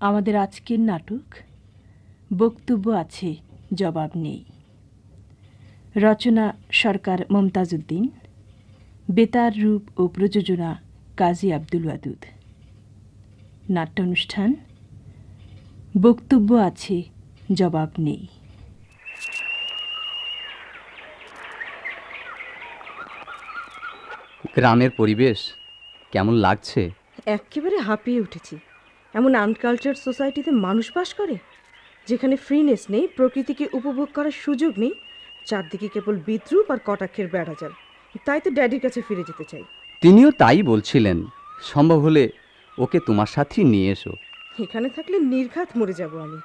আমাদের আজকের নাটক বক্তব্য আছে, জবাব নেই। রচনা সরকার মমতাজ উদ্দিন, বেতার রূপ ও প্রযোজনা কাজী আব্দুল ওয়াদুদ। নাট্যানুষ্ঠান বক্তব্য আছে, জবাব নেই। গ্রামের পরিবেশ কেমন লাগছে? একেবারে হাঁপিয়ে উঠেছি। এমন আনকালচার সোসাইটিতে মানুষ বাস করে, যেখানে ফ্রিনেস নেই, প্রকৃতিকে উপভোগ করার সুযোগ নেই, চারদিকে কেবল বিদ্রুপ আর কটাক্ষের বেড়াজাল। তাই তো ড্যাডির কাছে ফিরে যেতে চাই। তিনিও তাই বলছিলেন, সম্ভব হলে ওকে তোমার সাথেই নিয়ে এসো। এখানে থাকলে নির্ঘাত মরে যাব আমি।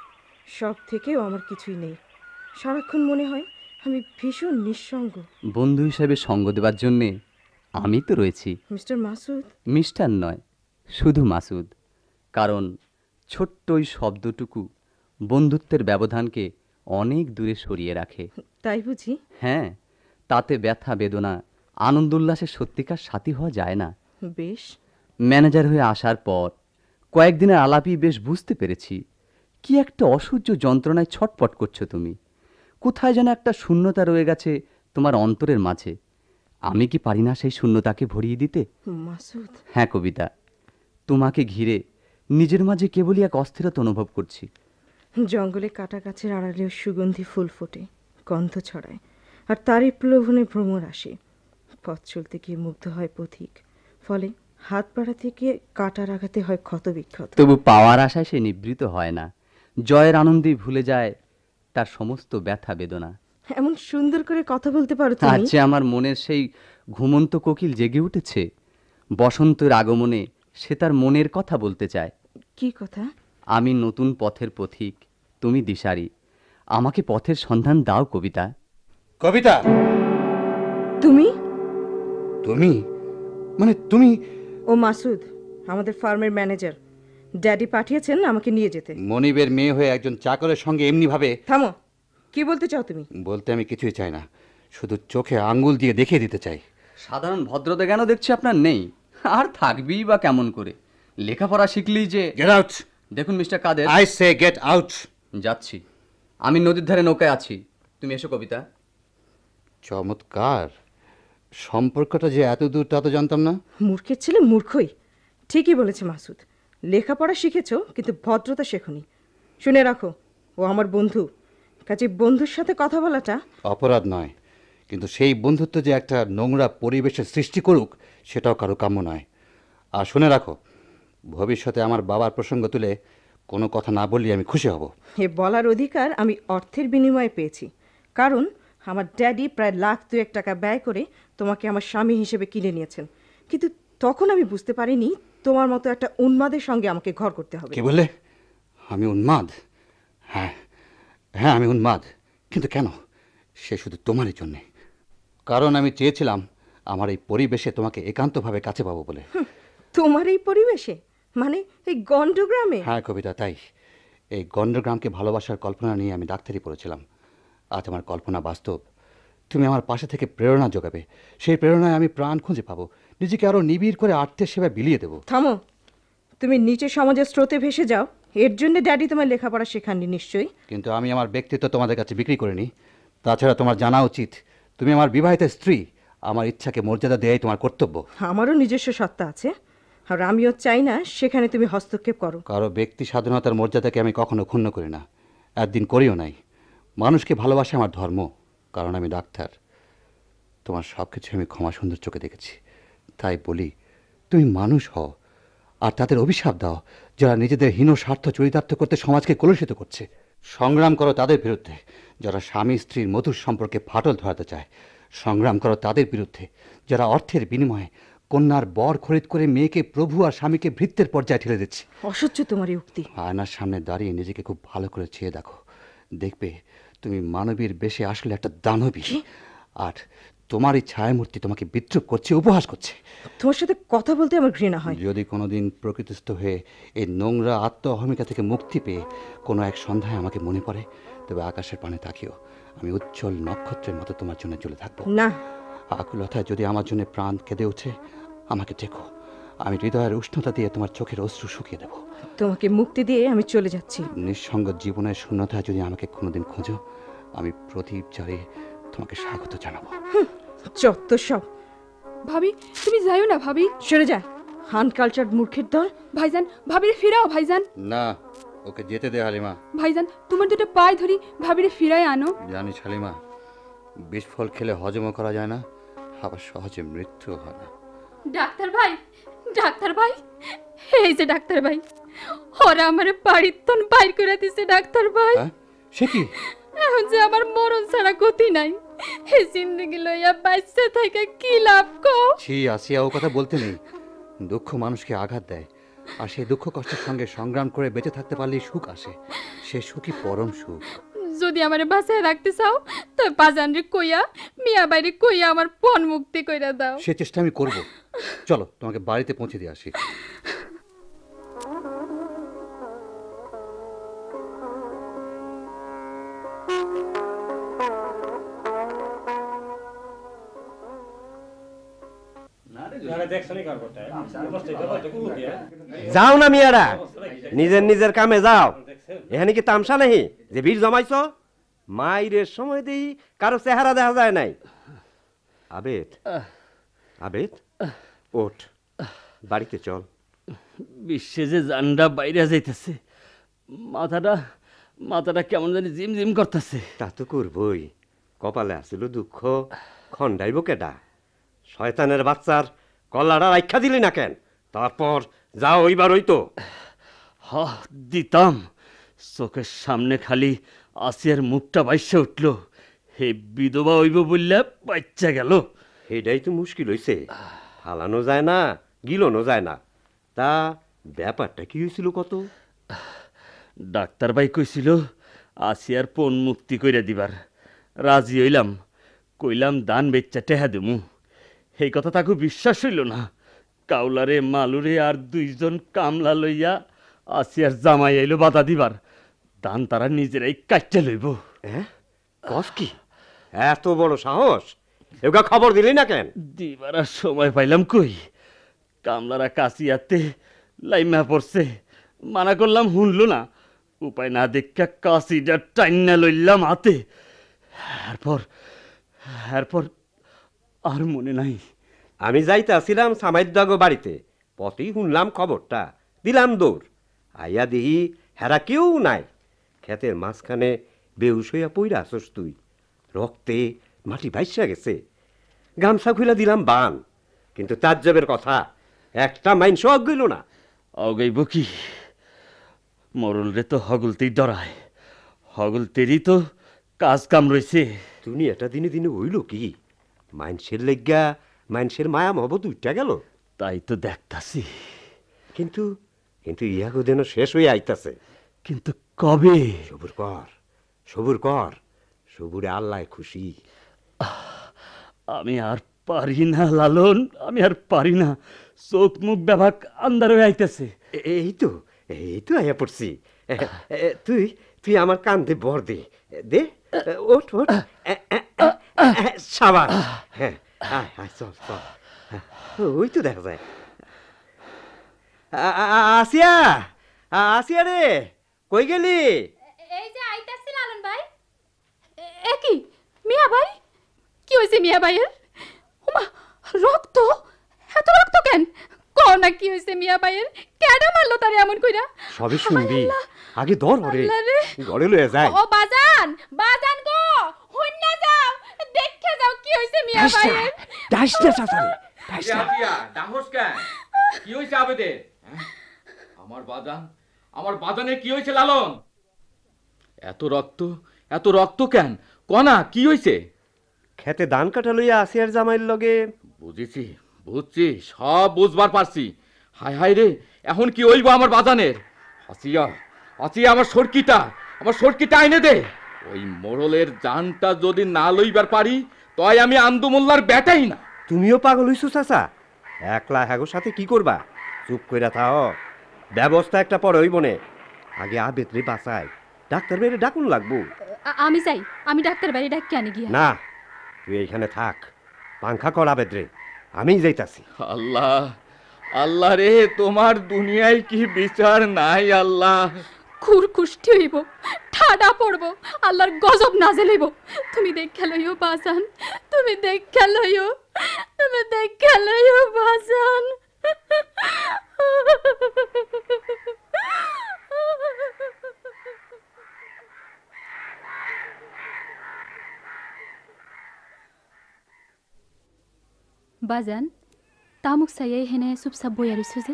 সব থেকেও আমার কিছুই নেই। সারাক্ষণ মনে হয় আমি ভীষণ নিঃসঙ্গ। বন্ধু হিসেবে সঙ্গ দেবার জন্যে আমি তো রয়েছি। মিস্টার মাসুদ। মিস্টার নয়, শুধু মাসুদ। কারণ ছোট্ট ওই শব্দটুকু বন্ধুত্বের ব্যবধানকে অনেক দূরে সরিয়ে রাখে। তাই বুঝি? হ্যাঁ, তাতে ব্যথা বেদনা আনন্দ উল্লাসের সত্যিকার সাথী হওয়া যায় না। বেশ। ম্যানেজার হয়ে আসার পর কয়েকদিনের আলাপই বেশ বুঝতে পেরেছি কি একটা অসহ্য যন্ত্রণায় ছটপট করছো তুমি। কোথায় যেন একটা শূন্যতা রয়ে গেছে তোমার অন্তরের মাঝে। আমি কি পারি না সেই শূন্যতাকে ভরিয়ে দিতে? মাসুদ। হ্যাঁ কবিতা, তোমাকে ঘিরে নিজের মাঝে কেবলই এক অস্থিরতা অনুভব করছি। জঙ্গলে কাটা গাছের আড়ালেও সুগন্ধি ফুল ফোটে, গন্ধ ছড়ায়, আর তারই প্রলোভনে ভ্রমর আসে। পথ চলতে গিয়ে মুগ্ধ হয় পথিক, ফলে হাত বাড়াতে গিয়ে কাটার আঘাতে হয় ক্ষত বিক্ষত। তবু পাওয়ার আশায় সে নিবৃত হয় না, জয়ের আনন্দেই ভুলে যায় তার সমস্ত ব্যথা বেদনা। এমন সুন্দর করে কথা বলতে পারো তুমি। আচ্ছা, আমার মনের সেই ঘুমন্ত কোকিল জেগে উঠেছে। বসন্তের আগমনে সে তার মনের কথা বলতে চায়। কি কথা? আমি নতুন পথের পথিক, তুমি দিশারি। আমাকে পথের সন্ধান দাও কবিতা। কবিতা, তুমি? তুমি মানে তুমি? ও মাসুদ, আমাদের ফার্মের ম্যানেজার। ড্যাডি পাঠিয়েছেন আমাকে নিয়ে যেতে। মনিবের মেয়ে হয়ে একজন চাকরের সঙ্গে এমনি ভাবে? থামো, কি বলতে চাও তুমি? বলতে আমি কিছুই চাই না, শুধু চোখে আঙ্গুল দিয়ে দেখিয়ে দিতে চাই। সাধারণ ভদ্রতা জ্ঞানও দেখছি আপনার নেই, আর থাকবেই বা কেমন করে? লেখাপড়া শিখলেই যে। Get out! দেখুন mister Kader, I say get out! যাচ্ছি। আমি নদীর ধারে নৌকায় আছি, তুমি এসো কবিতা। চমৎকার! সম্পর্কটা যে এত দূর তা তো জানতাম না। মূর্খের ছেলে মূর্খই। ঠিকই বলেছে মাসুদ। লেখাপড়া শিখেছ, কিন্তু ভদ্রতা শেখনি। শুনে রাখো, ও আমার বন্ধু। কাজে বন্ধুর সাথে কথা বলাটা অপরাধ নয়, কিন্তু সেই বন্ধুত্ব যে একটা নোংরা পরিবেশের সৃষ্টি করুক সেটাও কারো কাম্য নয়। আর শুনে রাখো, ভবিষ্যতে আমার বাবার প্রসঙ্গ তুলে কোনো কথা না বললে আমি খুশি হব। এ বলার অধিকার আমি অর্থের বিনিময়ে পেয়েছি। কারণ আমার ড্যাডি প্রায় $1,00,000 ব্যয় করে তোমাকে আমার স্বামী হিসেবে কিনে নিয়েছেন। কিন্তু তখন আমি বুঝতে পারিনি তোমার মতো একটা উন্মাদের সঙ্গে আমাকে ঘর করতে হবে। কে বললে আমি উন্মাদ? হ্যাঁ হ্যাঁ, আমি উন্মাদ। কিন্তু কেন? সে শুধু তোমারই জন্যে। কারণ আমি চেয়েছিলাম আমার এই পরিবেশে তোমাকে একান্তভাবে কাছে পাবো বলে। তোমার এই পরিবেশে? মানে এই গণ্ডগ্রামে? হ্যাঁ কবিতা, তাই। এই গণ্ডগ্রামকে ভালোবাসার কল্পনা নিয়ে আমি ডাক্তারি পড়েছিলাম। আজ আমার কল্পনা বাস্তব। তুমি আমার পাশে থেকে প্রেরণা যোগাবে। সেই প্রেরণায় আমি প্রাণ খুঁজে পাবো, নিজেকে আরও নিবিড় করে আর্তের সেবায় বিলিয়ে দেবো। থামো, তুমি নিচে সমাজের স্রোতে ভেসে যাও। এর জন্য ড্যাডি তোমার লেখাপড়া শেখাননি নিশ্চয়ই। কিন্তু আমি আমার ব্যক্তিত্ব তোমাদের কাছে বিক্রি করিনি। তাছাড়া তোমার জানা উচিত তুমি আমার বিবাহিত স্ত্রী। আমার ইচ্ছাকে মর্যাদা দেয়াই তোমার কর্তব্য। আমারও নিজস্ব সত্তা আছে, আর আমিও চাই না সেখানে তুমি হস্তক্ষেপ করো। কারো ব্যক্তি স্বাধীনতার মর্যাদাকে আমি কখনো ক্ষুণ্ণ করি না, একদিন করিও নাই। মানুষকে ভালোবাসা আমার ধর্ম, কারণ আমি ডাক্তার। তোমার সব কিছু আমি ক্ষমা সুন্দর চোখে দেখেছি। তাই বলি, তুমি মানুষ হও, আর তাদের অভিশাপ দাও যারা নিজেদের হীন স্বার্থ চরিতার্থ করতে সমাজকে কলুষিত করছে। সংগ্রাম করো তাদের বিরুদ্ধে যারা স্বামী স্ত্রীর মধুর সম্পর্কে ফাটল ধরাতে চায়। সংগ্রাম করো তাদের বিরুদ্ধে যারা অর্থের বিনিময়ে কন্যার বর খরিদ করে মেয়েকে প্রভু আর স্বামীকে ভৃত্যের পর্যায়ে ঠেলে দিচ্ছে। অসহ্য তোমার এই উক্তি। আয়নার সামনে দাঁড়িয়ে নিজেকে খুব ভালো করে চেয়ে দেখো, দেখবে তুমি মানবীর বেশে আসলে একটা দানবী। আর তোমার এই ছায়ামূর্তি তোমাকে বিদ্রুপ করছে, উপহাস করছে। তোমার সাথে কথা বলতে আমার ঘৃণা হয়। যদি কোনোদিন প্রকৃতিস্থ হয়ে এই নোংরা আত্ম অহমিকা থেকে মুক্তি পেয়ে কোনো এক সন্ধ্যায় আমাকে মনে পড়ে, তবে আকাশের পানে তাকিও। আমি উজ্জ্বল নক্ষত্রের মতো তোমার জন্য চলে থাকবো। না। আকুলতায় যদি আমার জন্য প্রাণ কেঁদে ওঠে, আমাকে দেখো। আমি হৃদয়ের উষ্ণতা দিয়ে তোমার চোখের অশ্রু শুকিয়ে দেব। তোমাকে মুক্তি দিয়ে আমি চলে যাচ্ছি। নিঃসঙ্গ জীবনের শূন্যতায় যদি আমাকে কোনোদিন খোঁজো, আমি প্রদীপ জ্বালে তোমাকে স্বাগত জানাবো। যত সব। ভাবি তুমি যাইও না ভাবি। সরে যা, আনকালচার্ড মূর্খের দল। ভাইজান ভাবিরে ফিরাও ভাইজান। না, ওকে যেতে দে হালিমা। ভাইজান তোমার দুটো পায়ে ধরি ভাবিরে ফিরায় আনো। জানিস হালিমা, বিষ ফল খেলে হজমও করা যায় না, আবার সহজে মৃত্যু হয় না। ডাক্তার ভাই, ডাক্তার ভাই, এই যে ডাক্তার ভাই, ওরা আমার বাড়ির তন বাইর করে দিছে ডাক্তার ভাই। সে কি? এখন যে আমার মরণ ছাড়া গতি নাই, এই জিন্দগি লইয়া বাঁচতে থেকে কি লাভ কো? ছি আসিয়া, ও কথা বলতে নেই। দুঃখ মানুষকে আঘাত দেয়, আর সেই দুঃখ কষ্টের সঙ্গে সংগ্রাম করে বেঁচে থাকতে পারলেই সুখ আসে। সে সুখই পরম সুখ। যদি আমারে বাঁচায় রাখতে চাও, তবে বাজানরে কইয়া মিয়া বাইরে কইয়া আমার পণ মুক্তি কইরা দাও। সে চেষ্টা আমি করব। চলো তোমাকে বাড়িতে পৌঁছে দিয়ে আসি। যাও না মিয়ারা, নিজের নিজের কামে যাও। এখানে কি তামসা নাহি যে ভিড় জমাইছ? মাইরের সময় দেই কারো চেহারা দেখা যায় নাই। আবেদ, আবেদ, ওঠ, বাড়িতে চল। বিশ্বে যে জানটা বাইরে যাইতেছে, মাথাটা মাথাটা কেমন জানি জিম জিম করতেছে। তা তো করবই, কপালে আসিল দুঃখ, খন্ডাইব কেডা? শয়তানের বাচ্চার কল্লাটা রাইখা দিলি না কেন? তারপর যাও, ওইবার ওই তো হ দিতাম, চোখের সামনে খালি আসিয়ার মুখটা বাইসে উঠল। হে বিধবা হইব বললে বাচ্চা গেল। এটাই তো মুশকিল হইছে, ফালানো যায় না, গিলানো যায় না। তা ব্যাপারটা কি হয়েছিল কত? ডাক্তার ভাই কইছিল আসিয়ার পণ মুক্তি কইরা দিবার। রাজি হইলাম, কইলাম দান বেচ্চা টেহা দেমু। এই কথা তাকে বিশ্বাস হইল না। কাউলারে মালুরে আর দুইজন কামলা লইয়া আসিয়ার জামাই আইলো বাধা দিবার। দান তারা নিজেরাই কাটতে লইব। হ্যাঁ, কস কি? এত বড় সাহস! এগুলা খবর দিলি না কেন? দিবার আর সময় পাইলাম কই। কামলারা কাশিয়াতে লাইমা পড়ছে, মানা করলাম শুনল না। উপায় না দেখা কাশিটা টাইনা লইলাম হাতে। এরপর আর মনে নাই। আমি যাইতে আসিলাম সামাইদাগো বাড়িতে, পথেই শুনলাম খবরটা, দিলাম দৌড়। আইয়া দেখি হেরা কেউ নাই। ক্ষেতের মাঝখানে বেউস হইয়া পইরা আসস তুই, রক্তে মাটি ভাইসা গেছে। গামছা খুইলা দিলাম বান, কিন্তু তাজ্জবের কথা, একটা মাইনস অগইল না। অগৈব কি? মরল রে তো হগলতেই ডরায়, হগলতেরই তো কাজ কাম রয়েছে। দুনিয়াটা দিনে দিনে হইল কি? মাইনসের লেগা মাইনসের মায়া মহবত উঠা গেল। তাই তো দেখতাছি। কিন্তু কিন্তু ইহাগো যেন শেষ হইয়া আইতাছে। কিন্তু কবে? সবুর কর, সবুর কর, সবুরে আল্লাহ খুশি। আমি আর পারি না লালন, আমি আর পারি না। চোখ মুখ ব্যাভাক আন্দার হয়ে আইতেছে। এই তো আইয়া পড়ছি। তুই তুই আমার কান্দে বর দে, দে, ওঠ ওঠ, সাবাস। হ্যাঁ, চল চল, ওই তো দেখা যায়। আসিয়া, আসিয়া রে, কই গেলি? এই যে আইতাছি লালন ভাই। এ কি মিয়া ভাই? কি হইছে মিয়া ভাইয়ের? ওমা, রক্ত! এত রক্ত কেন? কও না কি হইছে মিয়া ভাইয়ের? কেডা মারলো তারে এমন কইরা? সবই শুনবি, আগে ধর ওরে, আল্লাহ রে। ঘরে লয়ে যায়। ও বাজান, বাজান গো, হইনা যাও, দেখে যাও কি হইছে মিয়া ভাইয়ের। ডাইস না চাচারে, ডাইস না। ডাহস কেন? কি হইছে আবেদে? আমার বাজানে কি হইছে লালন? এত রক্ত কেন? কনা কি হইছে? খেতে ধান কাটা লইয়া আসিয়ার জামাইয়ের লগে। বুঝছি, সব বুঝবার পারছি। হায় হায় রে, এখন কি হইব আমার বাজানের? আসিয়া, আমার সরকিটা আইনে দে। ওই মোড়লের জানটা যদি না লইবার পারি, তয় আমি আন্দুমোল্লার বেটাই না। তুমিও পাগল হইছো চাচা? একলা হ্যাগোর সাথে কি করবা? চুপ কইরা থাও, ব্যবস্থা একটা পরে হইব নে। আগে আবেদ রে বাঁচাই, ডাক্তার বাইরে ডাকুন লাগবো। আমি যাই, আমি ডাক্তার বাড়ি ডাকি আনি গিয়া। না, তুই এইখানে থাক, পাংখা কর আবেদ রে, আমি যাইতাছি। আল্লাহ রে, তোমার দুনিয়ায় কি বিচার নাই আল্লাহ? খুরকুষ্টি হইব, ঠাডা পড়ব, আল্লাহর গজব নাজেল হইব। তুমি দেখা লইও বাজান, তুমি দেখা লইও, তুমি দেখা লইও বাজান। বাজান, তামুক চাইয়াই হেনে চুপচাপ বইয়া রইছো যে?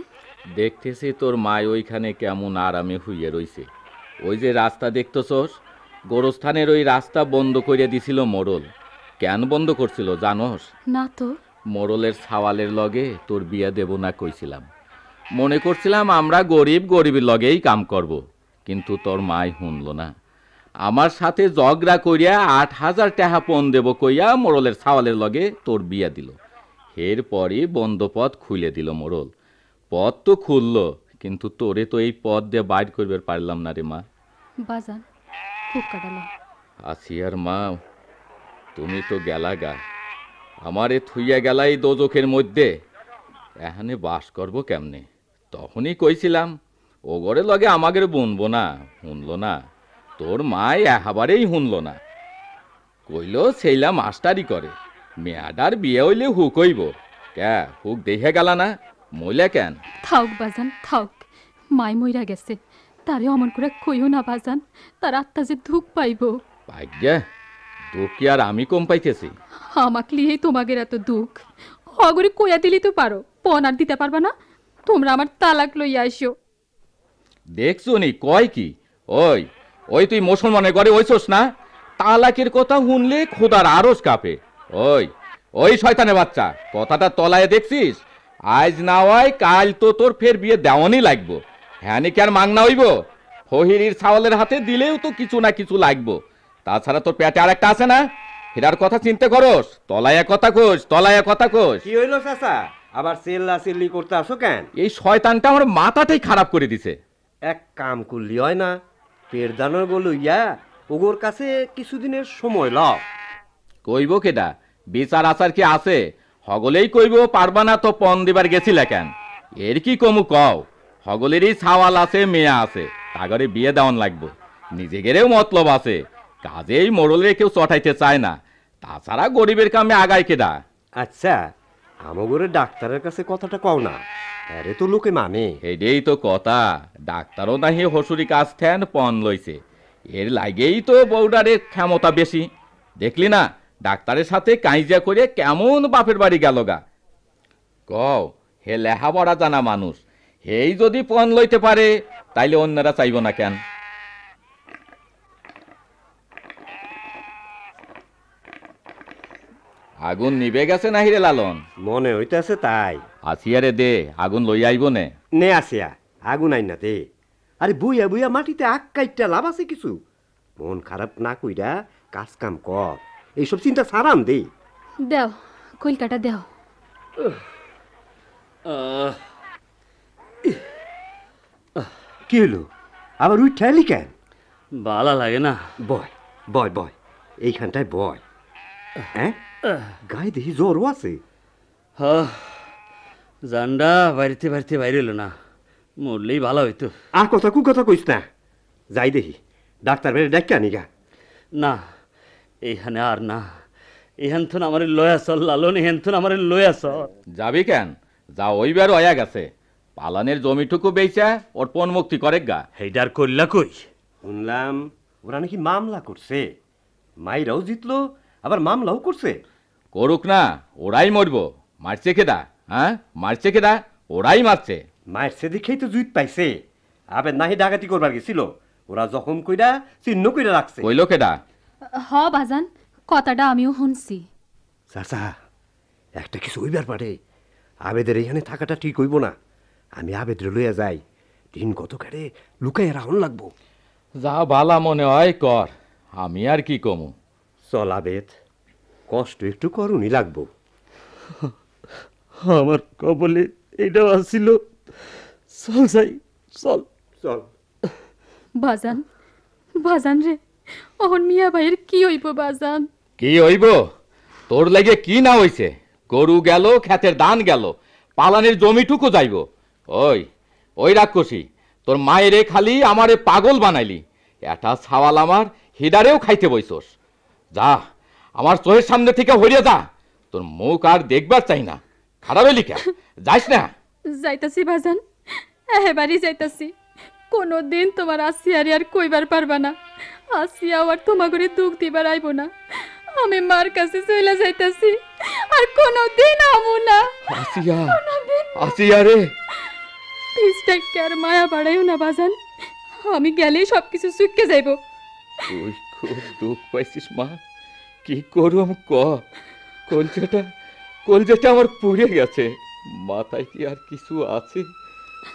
দেখতেছি তোর মায় ওইখানে কেমন আরামে হুইয়ে রইছে। ওই যে রাস্তা দেখতেছস, গোরস্থানের ওই রাস্তা বন্ধ করে দিছিল মোড়ল। কেন বন্ধ করছিল জানোস? না তো। মোড়লের ছাওয়ালের লগে তোর বিয়া দেব না কইছিলাম। মনে করছিলাম আমরা গরিব, গরিবের লগেই কাম করব, কিন্তু তোর মাই শুনল না। আমার সাথে ঝগড়া কইরা 8,000 টাকা পণ দেব কইয়া মোড়লের ছাওয়ালের লগে তোর বিয়া দিল। এরপরই বন্ধ পথ খুলে দিল মোড়ল। পথ তো খুলল, কিন্তু তোরে তো এই পথ দিয়ে বাইর করবার পারলাম না রে মা। বাজান, খুব কাটালো। আসিয়ার মা, তুমি তো গেলা গা, আমারে থুইয়া গেলাই দোজখের মধ্যে। এখানে বাস করব কেমনে? তখনই কইছিলাম ও ঘরে লগে আমাদের বুনবো না, শুনল না। তোর মায় একেবারেই শুনল না, কইল সেইলা মাস্টারি করে, মেয়াডার বিয়ে হইলে হুক হইব। কে হুক দেখে গেলা না, মইলা কেন? থাক বাজান থাক, মাই মইরা গেছে, তারে অমন করে কইও না বাজান, তার আত্মা যে দুঃখ পাইব। ভাগ্যা, দুঃখ কি আর আমি কম পাইতেছি? আমাক লিয়েই তোমাদের এত দুঃখ। অগরে কইয়া দিলি তো পারো, পণ আর দিতে পারবা না? তোমরা আমার তালাক লইয়া আইসো। দেখছো নি কয় কি? ওই ওই তুই মুসলমানের ঘরে ওইছস না? তালাকের কথা শুনলে খোদার আরস কাঁপে। ওই ওই শয়তানের বাচ্চা, কথাটা তলায় দেখছিস? আজ না হয় কাল তো তোর ফের বিয়ে দেওয়ানি লাগবো। হ্যাঁ কি আর মাংনা হইব? ফহিরির ছাওয়ালের হাতে দিলেও তো কিছু না কিছু লাগবো। তাছাড়া তোর পেটে আর একটা আছে না, হেরার কথা চিন্তা করস? তলায়া কথা কোস, তলায়া কথা কোস। কি হইল চাচা, আবার চিল্লা চিল্লি করতে আসো কেন? এই শয়তানটা আমার মাথাটাই খারাপ করে দিছে। এক কাম করলি হয় না, পেরদানোর গো লইয়া ওগোর কাছে কিছুদিনের সময় লও। কইব কেডা? বিচার আচার কি আছে? হগলেই কইব পারবা না তো পণ দিবার গেছিল কেন? এর কি কমু কও? হগলেরই ছাওয়াল আছে, মেয়া আছে, তাগরে বিয়ে দেওয়ান লাগবো। নিজেদেরও মতলব আছে, কাজেই মোড়লে কেউ চটাইতে চায় না। তাছাড়া গরিবের কামে আগায় কেডা? আচ্ছা, আমগরে ডাক্তারের কাছে কথাটা কও না, আরে তো লোকে মানে। এটাই তো কথা, ডাক্তারও নাহি হসুরি কাজ থেন পণ লইছে। এর লাগেই তো বউডারের ক্ষমতা বেশি। দেখলি না ডাক্তারের সাথে কাইজা করে কেমন বাপের বাড়ি গেল গা। কও, হে লেহাপড়া জানা মানুষ, হেই যদি পণ লইতে পারে তাইলে অন্যরা চাইব না কেন? আগুন নিবে গেছে নাহি রে লালন? মনে হইতেছে তাই। আসিয়ারে দে, আগুন লই আইব নে। নে আসিয়া, আগুন আইন না দে। আরে বুইয়া বুইয়া মাটিতে আগ কাইটটা লাভ আছে কিছু? মন খারাপ না কইরা কাজ কাম কর, এইসব চিন্তা সারাম দে। দেও কইলকাটা দেও। কি হইলো, আবার উঠাইলি কেন? ভালো লাগে না। বয় বয় বয়, এইখানটায় বয়। হ্যাঁ, গায়ে দেখি জ্বরও আছে। হ, জান্ডা বাড়িতে বাড়িতে বাইরে হইল না, মরলেই ভালো হইতো। আর কথা কু কথা কইস না, যাই দেখি ডাক্তার বেড়ে ডাক্তার নিগা। না, এইখানে আর না, এখান থন আমার লয়া চল লালন, এখান থন আমার লয়া চল। যাবি কেন? যা ওইবার হইয়া গেছে, পালানের জমিটুকু বেচা ওর পণ মুক্তি করে গা। হেইডার করলা কই? শুনলাম ওরা নাকি মামলা করছে, মাইরাও জিতলো আবার মামলাও করছে। করুক না, ওরাই মরবো। মারছে কেডা? হ্যাঁ, মারছে কেডা? ওরাই মারছে। মারছে দেখেই তো জুইত পাইছে। আবার নাহি ডাকাতি করবার গেছিল, ওরা জখম কইরা চিহ্ন কইরা রাখছে। কইল কেডা? হ বাজান, কথাটা আমিও শুনছি। চাচা, একটা কিছু হইবার পারে, আবেদের এখানে থাকাটা ঠিক হইব না। আমি আবেদের লইয়া যাই, দিন কত কারে লুকাইয়া রাহন লাগবো। যা বালা মনে হয় কর, আমি আর কি কমু। চল আবেদ, কষ্ট একটু করুনি লাগবো। আমার কবলে এইটাও আসছিল। চল যাই, চল চল। বাজান, বাজান রে, ওহন মিয়া ভাইয়ের কি হইব বাজান? কি হইব? তোর লাগে কি না হইছে? গরু গেল, ক্ষেতের ধান গেল, পালানের জমিটুকু যাইব। ওই ওই রাক্ষসী, তোর মায়েরে খালি আমারে পাগল বানাইলি, এটা ছাওয়াল আমার হিডারেও খাইতে বইছস। যা আমার চোখের সামনে থেকে হইয়া যা, তোর মুখ আর দেখবার চাই না। খারাপ হইলি কে? যাইস না। যাইতাছি বাজান, এবারই যাইতাছি। কোনোদিন তোমার আসিয়ারে আর কইবার পারবা না, আসিয়াও আর তোমাগরে দুঃখ দিবার আইব না। আমি মার কাছে চইলা যাইতাছি, আর কোনোদিন আমু না। আসিয়া, আসিয়া রে। পিসটাকে আর মায়া বাড়াইও না বাজান, আমি গেলেই সবকিছু চুপকে যাইব। তুই খুব দুঃখ পাইছিস মা, কি করুম ক। কলজেটা আমার পুড়ে গেছে, মাথায় কি আর কিছু আছে?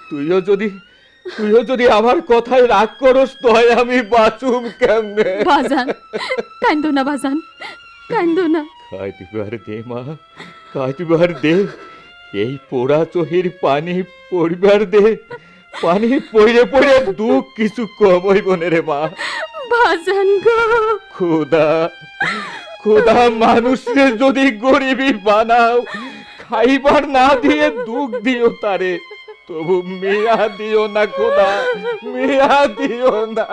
তুইও যদি আমার কথায় রাগ করস তয় আমি বাঁচুম কেমনে? বাজান কান্দো না, বাজান কান্দো না। কাঁদিবার দে মা, কাঁদিবার দে। এই পোড়া চোহের পানি পড়িবার দে। পানি পড়ে পড়ে দুঃখ কিছু কম হইব না রে মা। বাজান গো, খোদা মানুষকে যদি গরিবই বানাও, খাইবার না দিয়ে দুঃখ দিও তারে, তবু মিয়া দিও না খোদা, মিয়া দিও না।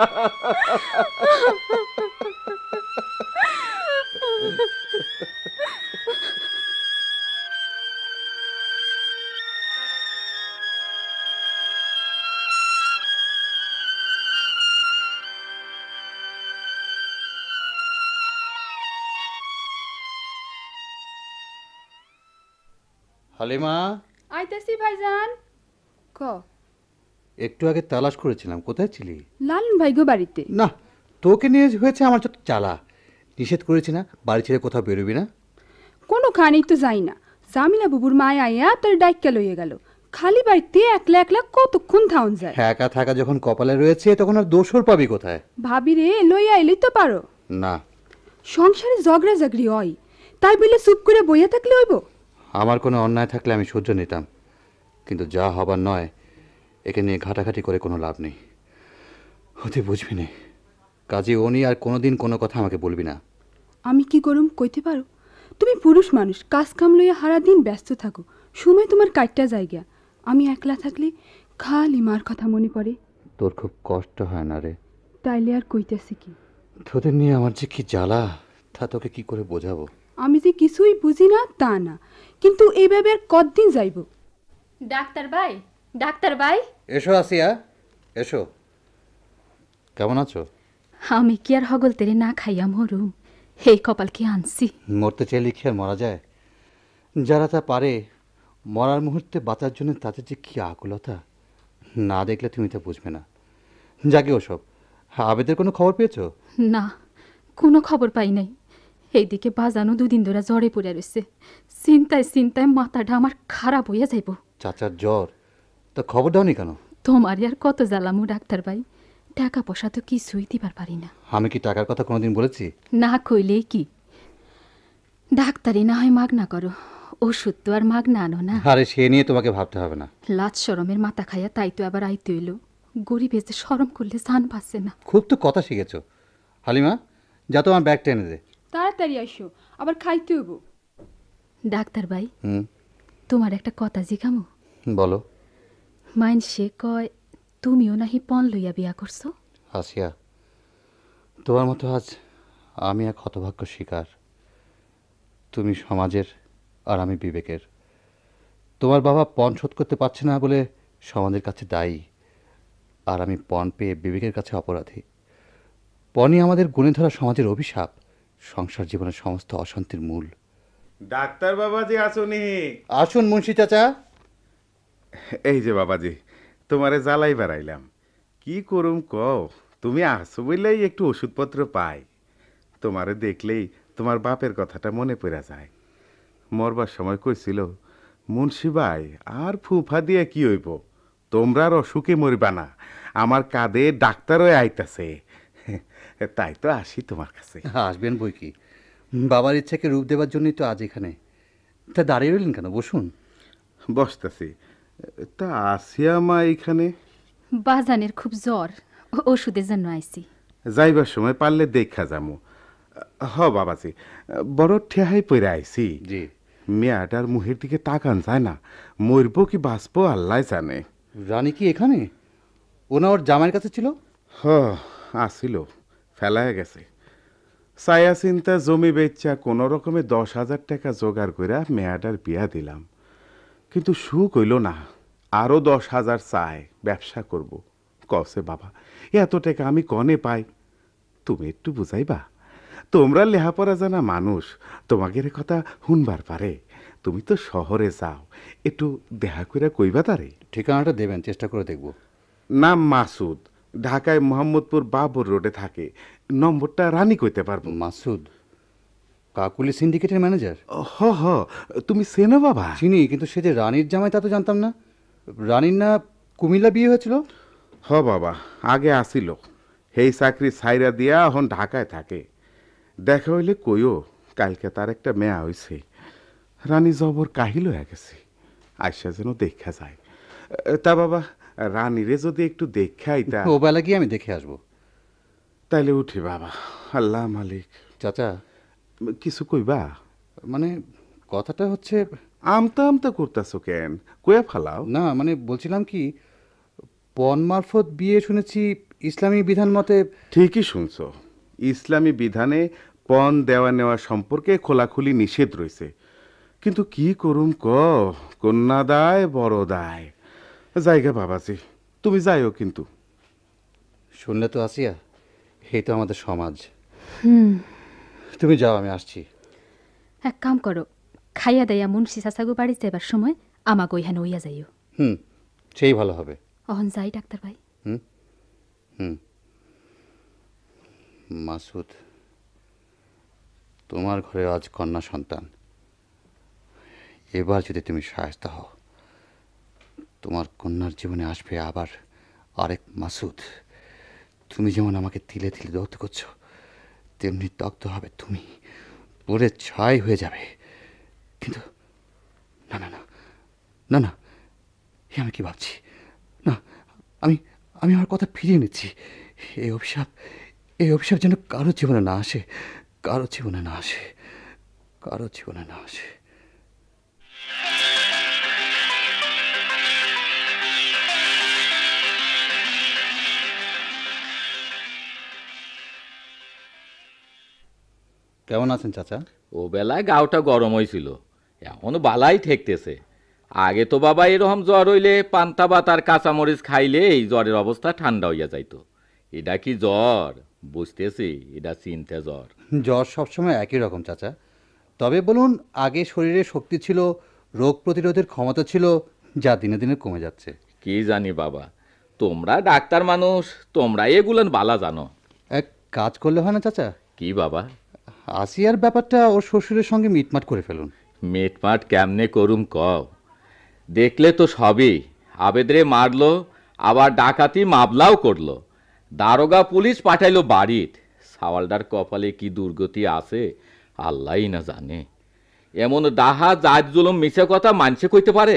হালিমা, আইতাছি ভাইজান। ক একটু আগে তালাশ করেছিলাম, কোথায় ছিলি? লালন ভাই গো বাড়িতে। না, তোকে নিয়ে হয়েছে আমার যত জ্বালা। নিষেধ করেছি না বাড়ি ছেড়ে কোথাও বেরোবি না? কোনো খানি তো যাই না। জামিলা বুবুর মায় আইয়া তার ডাইক্কা লইয়া গেল। খালি বাড়িতে একলা একলা কতক্ষণ থাউন যায়? একা থাকা যখন কপালে রয়েছে তখন আর দোষর পাবি কোথায়? ভাবি রে লইয়া এলেই তো পারো। না, সংসারে ঝগড়া ঝগড়ি হয়, তাই বলে চুপ করে বইয়া থাকলে হইব? আমার কোনো অন্যায় থাকলে আমি সহ্য নিতাম, কিন্তু যা হবার নয় একে নিয়ে ঘাটাঘাটি করে কোনো লাভ নেই। হতে বুঝবি না, কাজে ওনি আর কোনোদিন কোনো কথা আমাকে বলবি না। আমি কি করুম কইতে পারো? তুমি পুরুষ মানুষ, কাজ কাম লইয়া হারা দিন ব্যস্ত থাকো, সময় তোমার কাটটা জায়গা। আমি একলা থাকলে খালি মার কথা মনে পড়ে। তোর খুব কষ্ট হয় না রে? তাইলে আর কইতেছি কি? তোদের নিয়ে আমার যে কি জ্বালা, তা তোকে কি করে বোঝাবো? আমি যে কিছুই বুঝি না তা না, কিন্তু এইভাবে আর কতদিন যাইব? ডাক্তার ভাই, ডাক্তার ভাই। এসো আসিয়া, এসো। কেমন আছো? আমি কি আর হগল তেরে না খাইয়া মরুম? এই কপাল কি আনছি? মরতে চেয়ে লিখে আর মারা যায়? যারা তা পারে, মরার মুহূর্তে বাঁচার জন্য তাদের যে কি আকুলতা, না দেখলে তুমি তা বুঝবে না। যাকে ওসব, আবেদের কোনো খবর পেয়েছো? না, কোনো খবর পাই নাই। এইদিকে বাজানো দুদিন ধরে জ্বরে পড়ে রয়েছে। চিন্তায় চিন্তায় মাথাটা আমার খারাপ হইয়া যাইব। চাচার জ্বর, তা খবর দাওনি কেন? তোমারই আর কত জ্বালামু ডাক্তার ভাই, টাকা পয়সা তো কিছুই দিবার পারি না। আমি কি টাকার কথা কোনোদিন বলেছি? না কইলেই কি, ডাক্তারি না হয় মাগনা করো, ওষুধ তো আর মাগনা আনো না। আরে সে নিয়ে তোমাকে ভাবতে হবে না। লাজ শরমের মাথা খাইয়া তাই তো আবার আইতে হইল। গরিব এসে শরম করলে জান পাচ্ছে না। খুব তো কথা শিখেছো। হালিমা, যা তো আমার ব্যাগটা এনে দে। তাড়াতাড়ি আসো, আবার খাইতে হইব। ডাক্তার ভাই, হুম, তোমার একটা কথা জিগামু। বলো। মাইনসে কয় তুমিও নাহি পণ লইয়া বিয়া করছো। আসিয়া, তোমার মতো আজ আমি এক হতভাগ্য শিকার। তুমি সমাজের আর আমি বিবেকের। তোমার বাবা পণ শোধ করতে পারছে না বলে সমাজের কাছে দায়ী, আর আমি পণ পেয়ে বিবেকের কাছে অপরাধী। পণই আমাদের গুণে ধরা সমাজের অভিশাপ, সংসার জীবনের সমস্ত অশান্তির মূল। ডাক্তার বাবাজি আসুনি? আসুন মুন্সি চাচা। এই যে বাবাজি, তোমারে জ্বালাই বেড়াইলাম। কি করুম কও, তুমি আসো বললেই একটু ওষুধপত্র পাই। তোমারে দেখলেই তোমার বাপের কথাটা মনে পড়ে যায়। মরবার সময় কইছিল, মুন্সি ভাই আর ফুফা দিয়ে কি হইব, তোমরা আর অসুখে মরবা না, আমার কাঁধে ডাক্তার হয়ে আইতাছে। তাই তো আসি তোমার কাছে। আসবেন বই কি, বাবার ইচ্ছাকে রূপ দেবার জন্যই তো আজ এখানে। তা দাঁড়িয়ে রইলেন কেন, বসুন। বসতেছি। তা আসিয়া মা এখানে? বাজানের খুব জ্বর, ওষুধের জন্য আইছি। যাইবার সময় পারলে দেখা যামু। হ বাবাজি, বড় ঠেহাই পইরা আইছি। জি, মেয়েটার মুখের দিকে তাকান যায় না, মরবো কি বাঁচবো আল্লাহ জানে। রানী কি এখানে? ওনা ওর জামাইয়ের কাছে ছিল? আসিল, ফেলায় গেছে। ছায়া চিন্তা জমি বেচা কোনো রকমে 10,000 টাকা জোগাড় করে মেয়েটার বিয়া দিলাম, কিন্তু সুখ হইল না। আরো 10,000 চায় ব্যবসা করব। কসে বাবা, এত টাকা আমি কনে পাই? তুমি একটু বুঝাইবা? তোমরা লেহাপড়া জানা মানুষ, তোমাদের কথা শুনবার পারে। তুমি তো শহরে যাও, একটু দেখা করে কইবা তারে। ঠিকানাটা দেবেন, চেষ্টা করে দেখব। নাম মাসুদ, ঢাকায় মোহাম্মদপুর বাবর রোডে থাকে। নম্বরটা রানী কইতে পারবো। মাসুদ কাকুলি সিন্ডিকেটের ম্যানেজার? হ হ, তুমি চেনো বাবা? চিনি, কিন্তু সে যে রানীর জামাই তা তো জানতাম না। রানীর না কুমিল্লা বিয়ে হয়েছিল? হ বাবা, আগে আসিল, সেই চাকরি ছাইরা দিয়া এখন ঢাকায় থাকে। দেখা হইলে কইও, কালকে তার একটা মেয়া হইছে। রানী জবর কাহিল হয়ে গেছে, আইসা যেন দেখা যায়। তা বাবা, রানীরে যদি একটু দেখাই তা। ও বেলা গিয়ে আমি দেখে আসবো। তাইলে উঠি বাবা, আল্লাহ মালিক। চাচা কিছু কইবা? মানে কথাটা হচ্ছে, আমতা আমতা করতেছ কেন? কয়া ফালাও না। মানে বলছিলাম কি, পণ মারফত বিয়ে শুনেছি ইসলামী বিধান মতে। ঠিকই শুনছো, ইসলামী বিধানে পণ দেওয়া নেওয়া সম্পর্কে খোলাখুলি নিষেধ রয়েছে। কিন্তু কি করুম কন্যা দায় বড় দায়। জায়গা বাবাজি, তুমি যাইও কিন্তু। শুনলে তো আসিয়া, এই তো আমাদের সমাজ। তুমি যাও, আমি আসছি। এক কাম করো, খাইয়া দেয়া মুন্সি চাচাগো বাড়ি যাবার সময় আমাকে ওইখানে ওইয়া যাইও। সেই ভালো হবে। অহন যাই ডাক্তার ভাই। মাসুদ, তোমার ঘরে আজ কন্যা সন্তান। এবার যদি তুমি শায়েস্তা হও, তোমার কন্যার জীবনে আসবে আবার আরেক মাসুদ। তুমি যেমন আমাকে তিলে তিলে দগ্ধ করছো, তেমনি দগ্ধ হবে তুমি, পুরে ছাই হয়ে যাবে। কিন্তু না না না না না, আমি কি ভাবছি? না, আমি আমি আমার কথা ফিরিয়ে নিচ্ছি। এই অভিশাপ যেন কারো জীবনে না আসে, কারো জীবনে না আসে, কারো জীবনে না আসে। কেমন আছেন চাচা? ও বেলায় গাওটা গরম হয়েছিল, এখন বালাই ঠেকতেছে। আগে তো বাবা এরকম জ্বর হইলে পান্তা ভাত আর কাঁচামরিচ খাইলে এই জ্বরের অবস্থা ঠান্ডা হইয়া যাইতো। এটা কি জ্বর? বুঝতেছি এটা চিন্তা জ্বর। জ্বর সবসময় একই রকম চাচা। তবে বলুন, আগে শরীরে শক্তি ছিল, রোগ প্রতিরোধের ক্ষমতা ছিল, যা দিনে দিনে কমে যাচ্ছে। কি জানি বাবা, তোমরা ডাক্তার মানুষ, তোমরা এগুলান বালা জানো। এক কাজ করলে হয় না চাচা? কি বাবা? আসিয়ার ব্যাপারটা ওর শ্বশুরের সঙ্গে মিটমাট করে ফেলুন। মিটমাট কেমনে করুম কও? দেখলে তো সবই, আবেদরে মারলো, আবার ডাকাতি মামলাও করলো, দারোগা পুলিশ পাঠাইলো বাড়িত। সাওয়ালদার কপালে কি দুর্গতি আছে আল্লাহই না জানে। এমন ডাহা জাত জুলুম মিছে কথা মানছে কইতে পারে?